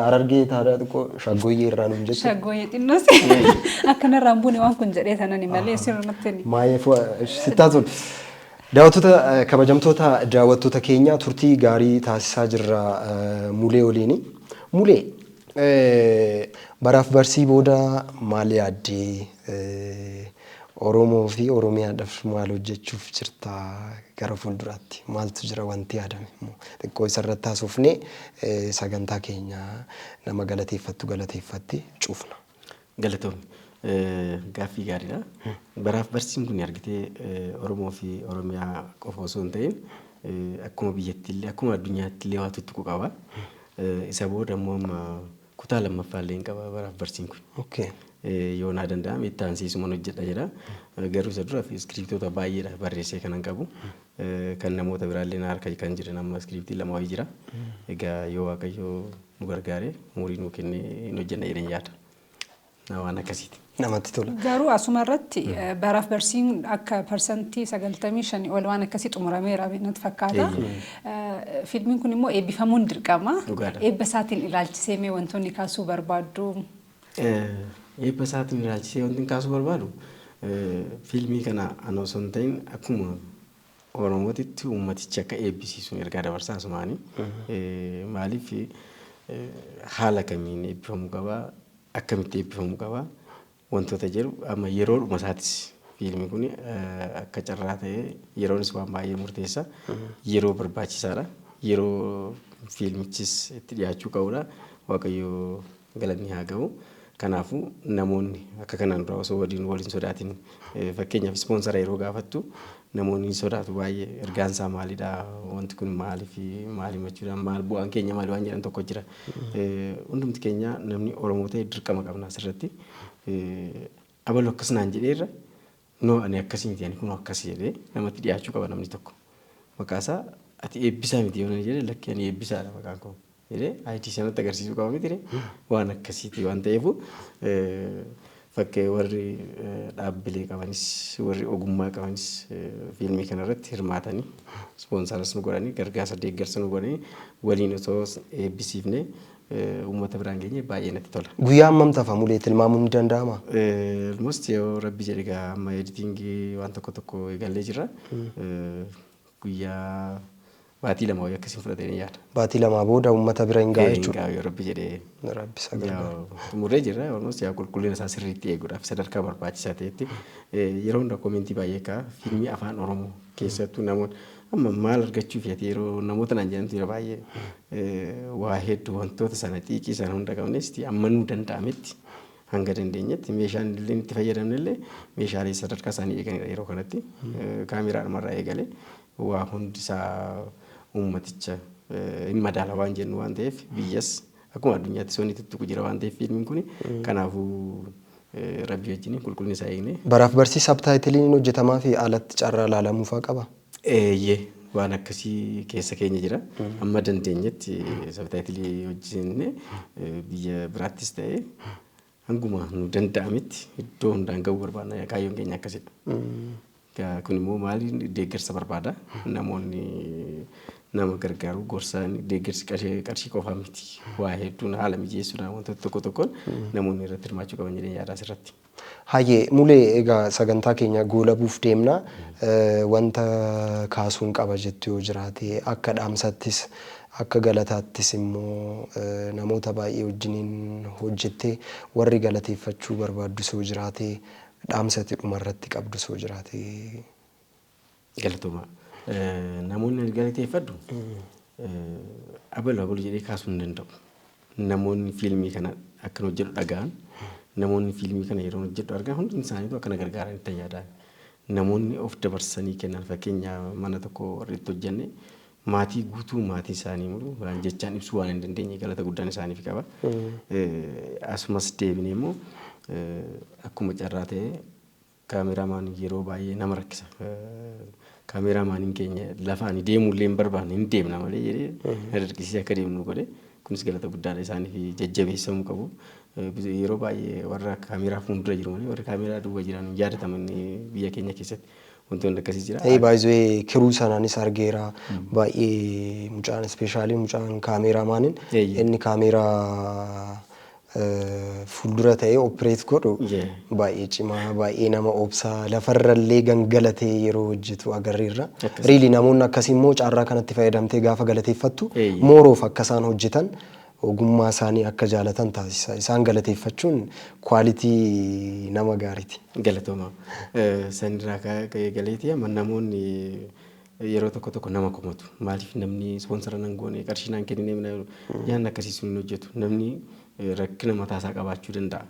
Harargee taadaa xiqqoo shaggooyyee irraa nuun jecha.
Shaggooyyee xinnoos akka narraan buune waan kun jedhee sanani malee sirnatti.
Maayee sittaa tolu. Daawwattoota kabajamtoota daawwattoota keenya turtii gaarii taasisaa jirra Mulee waliin. Mulee baraaf barsii booda maal yaaddee Oromoo fi Oromiyaadhaaf maal hojjechuuf jirta gara fuulduraatti maaltu jira wanti yaadame xiqqoo isarratti haasofnee sagantaa keenya nama galateeffatti cuufna.
Galatoomni. Gaaffii gaariidha. Baraaf barsiin kun argitee Oromoo fi Oromiyaa qofa osoo hin ta'in akkuma biyyattiillee akkuma addunyaatti illee waan tuttuqu qaba. Isa booda immoo amma kutaa lammaffaa illee qaba baraaf barsiin kun. Yoo naa danda'ame itti aansiisumaan hojjedha jedha. Garuu isa dura iskiriptoota baay'eedha barreessee kanan qabu. Kan namoota biraallee na harka kan jiran amma iskiriptii lama wayii jira. Egaa yoo Waaqayyo nu gargaare umurii nuu kennee hin hojjenna jedheen yaada. Waan akkasiiti.
Namatti tola.
Garuu asuma irratti baraaf barsiin akka parsantii 95 ol waan akkasii xumurameera natti fakkaata. Fiilmiin kun immoo eebbifamuun dirqama. Eebba isaatiin ilaalchisee mee wantoonni kaasuu barbaaddu?
Eebba isaatiin ilaalchisee wanti kaasuu barbaadu fiilmii kana ana osoo hin ta'in akkuma Oromootitti uummatichi akka eebbisiisuun ergaa dabarsaa asumaanii. Maaliif haala kamiin eebbifamuu qabaa? Akkamitti eebbifamuu qabaa? Wantoota jedhu amma yeroodhuma isaatis fiilmiin kun akka carraa ta'ee yeroonis waan baay'ee murteessa. Yeroo barbaachisaadha. Yeroo fiilmichis itti dhiyaachuu qabudha. Waaqayyo galanni haa ga'u. Kanaafuu namoonni akka kanaan dura osoo waliin sodaatin fakkeenyaaf ispoonsara yeroo gaafattu namoonni sodaatu baay'ee ergaan isaa maalidha wanti kun maaliif maali machuudhaan maal bu'aan keenya maali waan jedhan tokko jira. Hundumti keenya namni Oromoo ta'e dirqama qabna asirratti. Abaluu akkasnaan jedheerra noo ani akkasii miti ani kun akkasii jedhee namatti dhiyaachuu qaba namni tokko. Maqaasaa ati eebbisaa miti yoo jedhe lakkii ani eebbisaadha maqaan koo. Jedhee ayitii sanatti agarsiisuu qaba miti waan akkasiiti waan ta'eef fakkee warri dhaabbilee qabanis warri ogummaa qabanis fiilmii kanarratti hirmaatanii ispoonsaras nu godhanii gargaarsa deeggarsa nu godhanii waliin osoo eebbisiifnee uummata biraan geenye baay'ee natti tola.
Guyyaa hammam tafa Mulee tilmaamuun ni danda'ama?
Almost yoo rabbi jedhe egaa amma editingii waan tokko eegallee jirra. Guyyaa baatii lama wayii akkasiin fudhatee ni yaada.
Baatii lama booda uummata bira hin ga'a jechuudha.
Yoo rabbi jedhee.
Rabbi sagalaa.
Xumurree jirra. Almost yaa qulqullina isaa sirriitti eeguudhaaf sadarkaa barbaachisaa ta'etti yeroo hunda koomentii baay'ee ka'a fiilmii afaan Oromoo keessattuu namoonni amma maal argachuuf yeroo namoota naan jedhamtu yeroo baay'ee waa hedduu wantoota sana xiiqii sana hunda qabnes amma nu danda'ametti hanga dandeenyetti meeshaan illee itti fayyadamne illee meeshaalee sadarkaa isaanii eeganidha yeroo kanatti kaameraadhumarraa eegalee waa hundi isaa uummaticha hin madaala waan jennu waan ta'eef biyyas akkuma addunyaatti soonni tuttuqu jira waan ta'eef fiilmiin kun kanaafuu rabbi wajjin qulqullina isaa eegne.
Baraaf barsiis sabtaayitiliin hojjetamaa fi alatti carraa ilaalamuufaa qaba.
Waan akkasii keessa keenya jira. Amma dandeenyetti sabtaayitilii hojjenne biyya biraattis ta'ee hanguma nu danda'ametti iddoo hundaan ga'uu barbaadna kaayyoon keenya akkasidha. Kun immoo maali deeggarsa barbaada namoonni nama gargaaru gorsaan deeggarsi qarshii qofaa miti. Waa hedduun haala mijeessuudhaan wantoota tokko tokkoon namoonni irratti hirmaachuu qaban jedhee yaada asirratti.
Hayyee mulee egaa sagantaa keenya goolabuuf deemna wanta kaasuun qaba jettu yoo jiraate akka dhaamsattis akka galataattis immoo namoota baay'ee wajjiniin hojjettee warri galateeffachuu barbaaddu soo jiraate dhaamsati dhumarratti qabdu soo jiraate.
Galatoomaa. Namoonni galateeffadhu abaluu jedhee kaasuu hin danda'u. Namoonni fiilmii kana akka hojjetu dhaga'an namoonni fiilmii kana yeroo hojjetu argan hundi isaaniitu akkana gargaaran itti yaadaan. Namoonni of dabarsanii kennan fakkeenya mana tokko irratti hojjenne maatii guutuu maatii isaanii mulu waan jechaan ibsuu waan hin dandeenye galata guddaan isaaniif qaba. Asumas deebinee immoo akkuma carraa ta'e kaameramaan yeroo baay'ee nama rakkisa. Kaameraamaaniin keenya lafaan deemuullee hin barbaanne hin deemna malee jedhee dargisiisee akka deemnu godhe kunis galata guddaadha isaaniif jajjabeessamuu qabu. Yeroo baay'ee warra kaameraa fuuldura jiru malee warra kaameraa duuba jiran yaadataman biyya keenya keessatti wantoonni akkasii jira.
Baay'ee kiruu sanaanis argeera baay'ee mucaan ispeeshaalii mucaan kaameraamaaniin inni kaameraa fuuldura ta'ee opereet godhu baay'ee cimaa baay'ee nama obsaa lafarrallee gangalatee yeroo hojjetu agarreerra. Riili namoonni akkasii immoo carraa kanatti fayyadamtee gaafa galateeffattu mooroof akka isaan hojjetan ogummaa isaanii akka jaalatan taasisa. Isaan galateeffachuun kwaalitii nama gaariiti.
Galatooma. Sanirraa galeetii amma namoonni yeroo tokko tokko nama komatu. Maaliif namni ispoonsara nan goone qarshii naan kennine yaadni akkasii sun hojjetu. Namni rakkina mataasaa qabaachuu danda'a.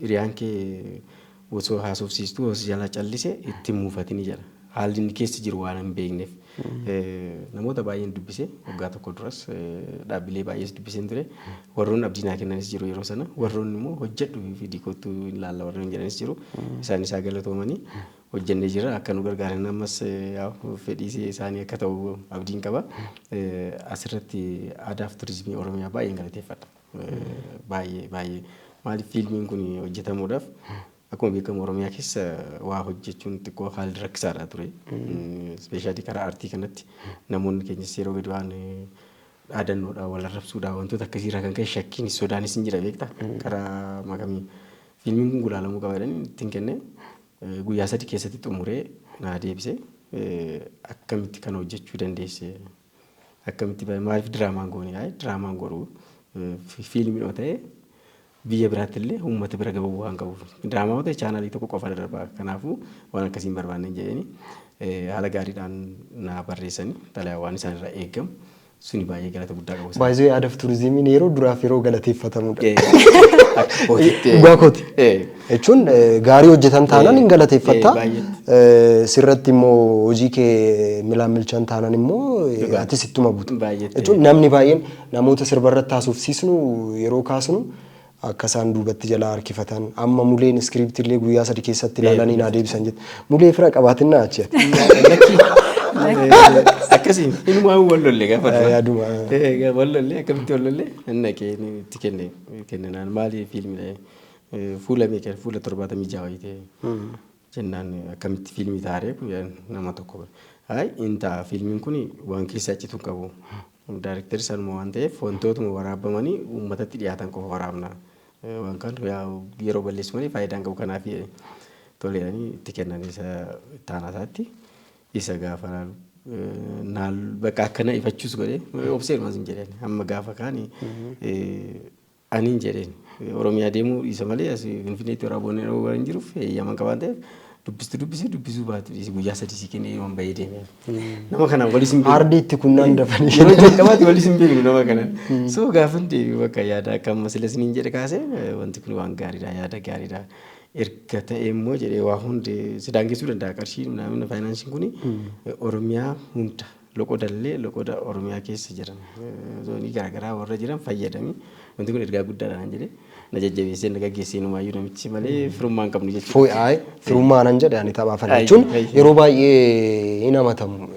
Hiriyaan kee osoo haasofsiistuu osoo jala callise itti muufatini jira. Haalli inni keessa jiru waan hin beekneef. Namoota baay'een dubbise waggaa tokko duras dhaabbilee baay'ees dubbiseen ture. Warroonni abdii naa kennanis jiru yeroo sana. Warroonni immoo hojjedhu fi diikottuu hin laalla warroonni jedhanis jiru. Isaan isaa galatoomanii hojjennee jira akka nu gargaaran ammas fedhii isaanii akka ta'u abdiin qaba. Asirratti aadaa fi turizimii Oromiyaa baay'een galateeffadha. Baay'ee maaliif fiilmiin kun hojjetamuudhaaf akkuma beekamu Oromiyaa keessa waa hojjechuun xiqqoo haalli rakkisaadha ture. Ispeeshaalii karaa aartii kanatti namoonni keenyas yeroo gadi waan dhaadannoodhaan wal arrabsuudhaan wantoota akkasiirraa kan ka'e shakkiin sodaanis hin jira beektaa karaa makamii fiilmiin kun gulaalamuu qaba jedhanii ittiin kenne guyyaa 3 keessatti xumuree naa deebise akkamitti kana hojjechuu dandeesse akkamitti maaliif diraamaan goone diraamaan godhu fiilmiin yoo ta'e biyya biraattillee uummata bira ga'uu waan qabuuf diraamaa ta'e chaanaalii tokko qofa darbaa kanaafuu waan akkasiin barbaanne jedhanii haala gaariidhaan naa barreessanii xalayaa waan isaan irraa eegamu suni baay'ee galata guddaa qabu.
Baay'ee aadaa fi turizimiin yeroo duraaf yeroo galateeffatamudha. Dhugaa kooti. Jechuun gaarii hojjetan taanaan hin galateeffatta. Sirratti immoo hojii kee milaan milchan taanaan immoo atis ittuma buuta. Jechuun namni baay'een namoota sirba irratti haasofsiisnu yeroo kaasnu akka isaan duubatti jala harkifatan amma muleen iskiriiptiillee guyyaa 3 keessatti ilaalanii naa deebisan jette. Mulee fira qabaatinna achi.
Akkasiin ilmaa wallollee gaafa yaaduma wallollee akkamitti wallollee inni itti kennaan maali fiilmii fuula meeqa fuula 76 wayitee jennaan akkamitti fiilmii taaree nama tokko inta fiilmiin kun waan keessaa citu qabu daayirektarri sanuma waan ta'eef wantootuma waraabamanii uummatatti dhiyaatan qofa waraabna waan kan yeroo balleessu malee faayidaan qabu kanaaf toleedhanii itti kennan isa taanasaatti isa gaafa naal bakka akkana ifachuus godhee obseerumas hin jedheen amma gaafa kaani aniin jedheen Oromiyaa deemuu isa malee as Finfinneetti waraabonni waan jiruuf eeyyaman qabaan ta'eef dubbisuu baatu guyyaa 3 sii kennee waan baay'ee deemee nama kana walis hin beeknu
ardiitti kunnaan dafanii
yeroo jalqabaatti walis hin beeknu nama kana soo gaafa deebi'u bakka yaada akka amma silas niin jedhe kaasee wanti kun waan gaariidha yaada gaariidha. Erga ta'e immoo jedhee waa hundi sidaangeessuu danda'a qarshii namni faayinaansiin kun Oromiyaa hunda loqodallee loqoda Oromiyaa keessa jiran zoonii garaagaraa warra jiran fayyadamii wanti kun ergaa guddaadhaan jedhee na jajjabeessee na gaggeessee numaayyuu namichi malee firummaa hin qabnu jechuudha.
Foo'aa firummaa nan jedhe ani taphaafan jechuun yeroo baay'ee hin hamatamu.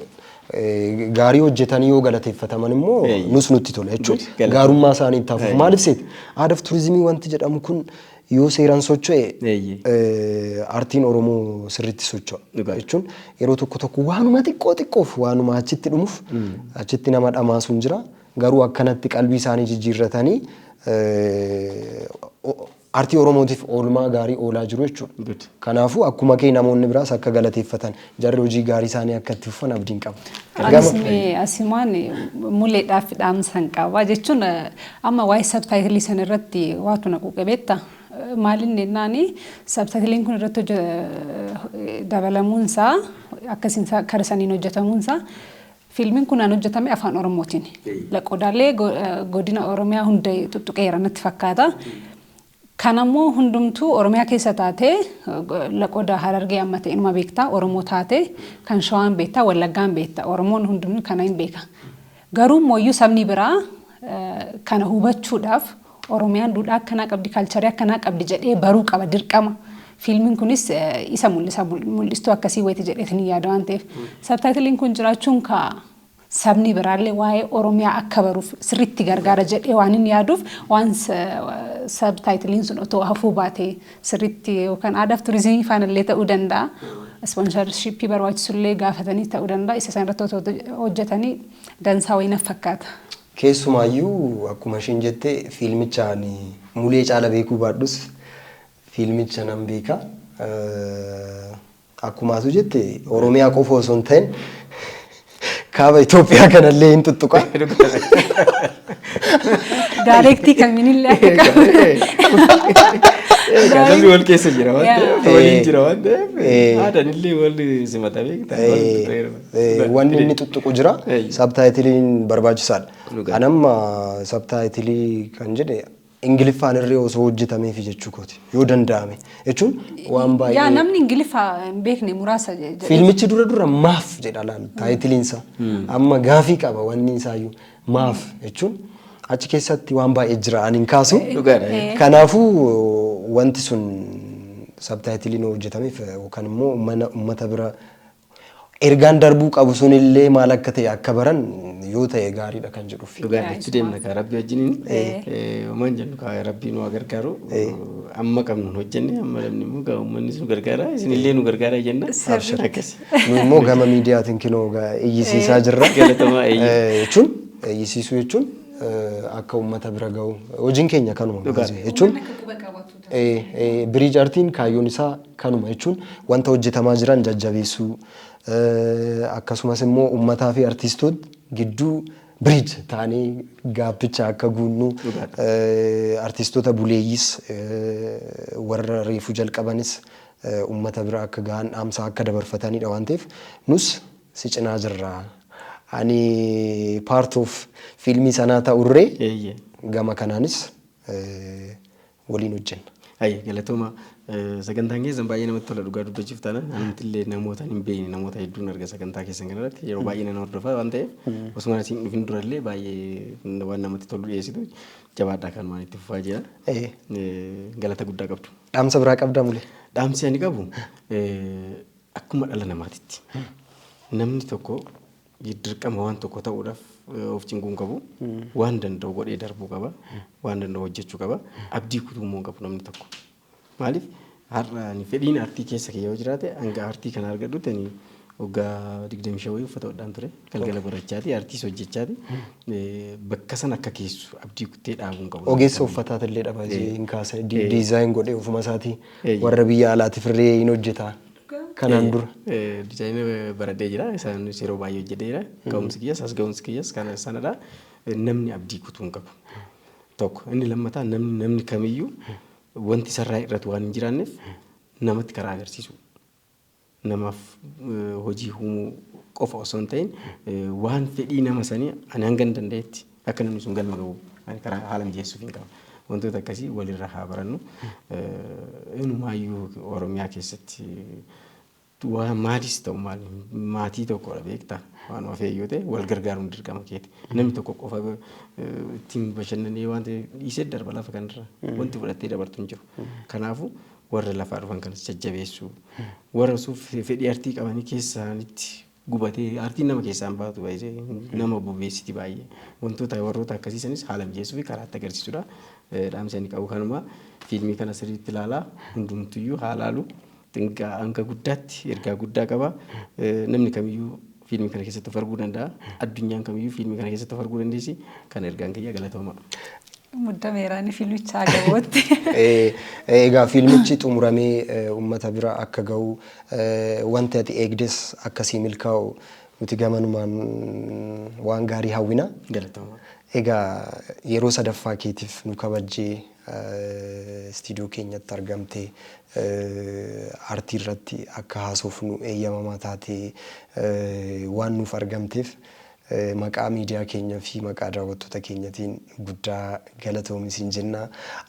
Gaarii hojjetanii yoo galateeffataman immoo nus nutti tola jechuudha. Gaarummaa isaanii itti hafuuf maaliif seeti aadaa fi turizimii wanti jedhamu kun yoo seeraan socho'e aartiin Oromoo sirriitti socho'a. Jechuun yeroo tokko waanuma xiqqoof waanuma achitti dhumuuf achitti nama dhamaasuun jira. Garuu akkanatti qalbii isaanii jijjiirratanii aartii Oromootiif oolmaa gaarii oolaa jiru jechuudha. Kanaafuu akkuma kee namoonni biraas akka galateeffatan jarri hojii gaarii isaanii akka itti fufan abdiin qaba.
Asimaan mul'eedhaaf dhaamsan qaba jechuun amma waa'ee sabtaayitilii sana irratti waatu naquu qabeetta. Maaliin jennaani sabtaayitiliin kun irratti dabalamuunsaa akkasiin karaa saniin hojjetamuunsaa fiilmiin kun hojjetame afaan Oromootiin. Laqodaalee godina Oromiyaa hunda tuttuqeera natti fakkaata. Kanammoo hundumtuu Oromiyaa keessa taatee laqodaa Harargee amma ta'e inuma beektaa Oromoo taatee kan Shawaan beektaa Wallaggaan beektaa Oromoon hundumtuu kana hin beeka. Garuu mooyyuu sabni biraa kana hubachuudhaaf Oromiyaan duudhaa akkanaa qabdi kaalcharii akkanaa qabdi jedhee baruu qaba dirqama. Fiilmiin kunis isa mul'istuu akkasii wayiiti jedheetiin yaada waan ta'eef sabtaayitiliin kun jiraachuun sabni biraallee waa'ee Oromiyaa akka baruuf sirriitti gargaara jedhee waan hin yaaduuf waan sabtaayitiliin sun otoo hafuu baatee sirriitti yookaan aadaaf turizimii faanallee ta'uu danda'a. Ispoonsharshiippii barbaachisullee gaafatanii ta'uu danda'a. Isa isaan irratti hojjetanii dansaa wayii natti fakkaata.
Keessumaayyuu akkuma isheen jette fiilmichaan mulee caala beekuu baadhus fiilmicha nan beeka. Akkuma atu jette Oromiyaa qofa osoo hin ta'in kaaba Itoophiyaa kanallee hin tuttuqa.
Daareektii kamiinillee akka qabu.
Namni wal keessa jira waan ta'eef waliin jira waan ta'eef aadanillee wal simata beektaa.
Wanni inni tuttuqu jira sabtaayitiliin barbaachisaadha. Anamma sabtaayitilii kan jedhe Ingiliffaan irree osoo hojjetameef jechuu kooti yoo danda'ame jechuun waan baay'ee.
Yaa namni Ingiliffaa hin beekne muraasa jedhe.
Fiilmichi dura maaf jedha laal taayitiliinsa amma gaafii qaba wanni isaayyuu maaf jechuun achi keessatti waan baay'ee jira ani hin kaasu. Kanaafuu wanti sun sabtaayitiliin hojjetameef yookaan immoo uummata bira ergaan darbuu qabu sunillee maal akka ta'e akka baran yoo ta'e gaariidha kan jedhuuf.
Dhugaadha deemna kan rabbi wajjiniin waan jennu kan rabbii nu gargaaru amma qabnu hojjenne amma namni immoo gaa uummanni nu gargaara isinillee nu gargaara jenna. Akkasi.
Nu immoo gama miidiyaatiin kinoo iyyisiisaa jirra.
Galatamaa
jechuun iyyisiisuu jechuun akka uummata bira gahu hojiin keenya kanuma jechuun biriij aartiin kaayyoon isaa kanuma jechuun wanta hojjetamaa jiran jajjabeessuu akkasumas immoo uummataa fi artiistoota gidduu biriij ta'anii gaabbicha akka guunnu artiistoota buleeyyis warra reefuu jalqabanis uummata bira akka gahan dhaamsa akka dabarfatanidha waan ta'eef nus si cinaa jirra. Ani part of fiilmii sanaa ta'urree gama kanaanis waliin hojjenna.
Galatooma sagantaan keessan baay'ee namatti tola dhugaa dubbachuuf taana namtillee namoota hin beekne namoota hedduun arga sagantaa keessan kanarratti yeroo baay'ee nama hordofaa waan ta'eef osuma isin dhufin durallee baay'ee waan namatti tolu dhiyeessitu jabaadhaa kan waan itti fufaa jira. Galata guddaa qabdu.
Dhaamsa biraa qabdaa mulee?
Dhaamsi ani qabu akkuma dhala namaatitti namni tokko dirqama waan tokko ta'uudhaaf of cinquun qabu waan danda'u godhee darbuu qaba waan danda'u hojjechuu qaba abdii kutuummoo qabu namni tokko maaliif har'a ani fedhiin aartii keessa yoo jiraate hanga aartii kana argadhutti ani waggaa 25 wayii uffata hodhaan ture galgala barachaati aartiis hojjechaati bakka san akka keessu abdii kuttee dhaabuun qabu.
Ogeessa uffataatiillee dhabaa hin kaasa diizaayin godhee ofuma isaatii warra biyya alaatiif irree hin hojjeta. Kanaan dura.
Dizaayinii baradhee jira. Isaan yeroo baay'ee hojjeteera. Ga'umsi kiyyas as ga'umsi kiyyas kana sanadha. Namni abdii kutuun qabu. Tokko inni lammataa namni kamiyyuu wanti sarraa irratti waan hin jiraanneef namatti karaa agarsiisu. Namaaf hojii uumuu qofa osoo hin ta'in waan fedhii nama sanii ani hanga hin danda'etti akka namni sun galma gahu karaa haala mijeessuuf hin qaba. Wantoota akkasii walirra haa barannu. Inumaayyuu Oromiyaa keessatti waan maatis ta'u maali maatii tokkodha beektaa waan of eeyyoo ta'e wal gargaaruun dirqama keeti namni tokko qofa ittiin bashannanee waan ta'e dhiisee darba lafa kanarra wanti fudhattee dabartu hin jiru kanaafuu warra lafaa dhufan kanas jajjabeessuu warra suuf fedhii aartii qabanii keessaanitti gubatee aartiin nama keessaan baatu baay'ee nama bobeessiti baay'ee wantoota warroota akkasiisanis haala mijeessuu fi karaa itti agarsiisudha. Dhaamsa inni qabu kanuma fiilmii kana sirriitti ilaalaa hundumtuyyuu haalaalu xiqqaa hanga guddaatti ergaa guddaa qaba. Namni kamiyyuu fiilmii kana keessatti of arguu danda'a. Addunyaan kamiyyuu fiilmii kana keessatti of arguu dandeessi. Kan ergaan kiyya galatooma.
Muddameeraan fiilmicha gabootti.
Egaa fiilmichi xumuramee uummata bira akka ga'u wanti ati eegdes akkasii milkaa'u nuti gamanumaan waan gaarii hawwina.
Galatooma.
Egaa yeroo sadaffaa keetiif nu kabajjee istiidiyoo keenyatti argamtee aartii irratti akka haasofnu eeyyamamaa taatee waan nuuf argamteef maqaa miidiyaa keenyaa fi maqaa daawwattoota keenyatiin guddaa galatoomi siin jenna.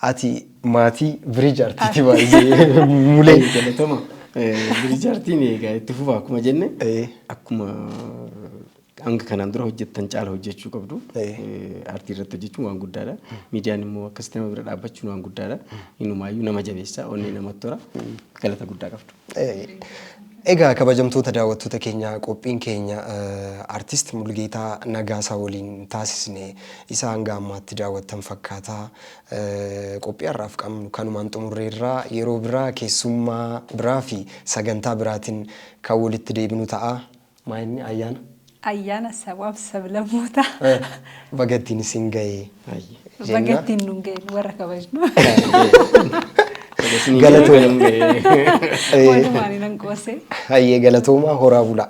Ati maatii Biriij Aartiiti baay'ee mulee.
Galatooma. Biriij Aartiin egaa itti fufa akkuma jenne akkuma hanga kanaan dura hojjettan caala hojjechuu qabdu. Aartii irratti hojjechuun waan guddaadha. Miidiyaan immoo akkasitti nama bira dhaabbachuun waan guddaadha. Innumaayyuu nama jabeessa, onnee namatti tola. Galata guddaa qabdu.
Egaa kabajamtoota daawwattoota keenya qophiin keenya aartist Mulgeetaa Nagaasaa waliin taasisne isa hanga ammaatti daawwattan fakkaata. Qophii har'aaf qabnu kanumaan xumurreerraa yeroo biraa keessummaa biraa fi sagantaa biraatiin kan walitti deebinu ta'a. Maayinni ayyaana?
Ayyaana sabaaf sablammoota.
Bagattiin isin ga'ee.
Bagattiin nun ga'e warra kabajnu.
Galatooma.
Walumaan nan qoose.
Hayyee galatooma horaa bulaa.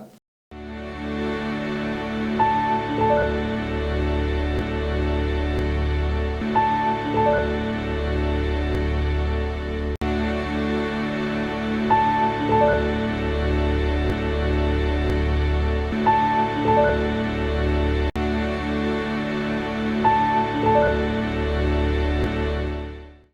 Thank you.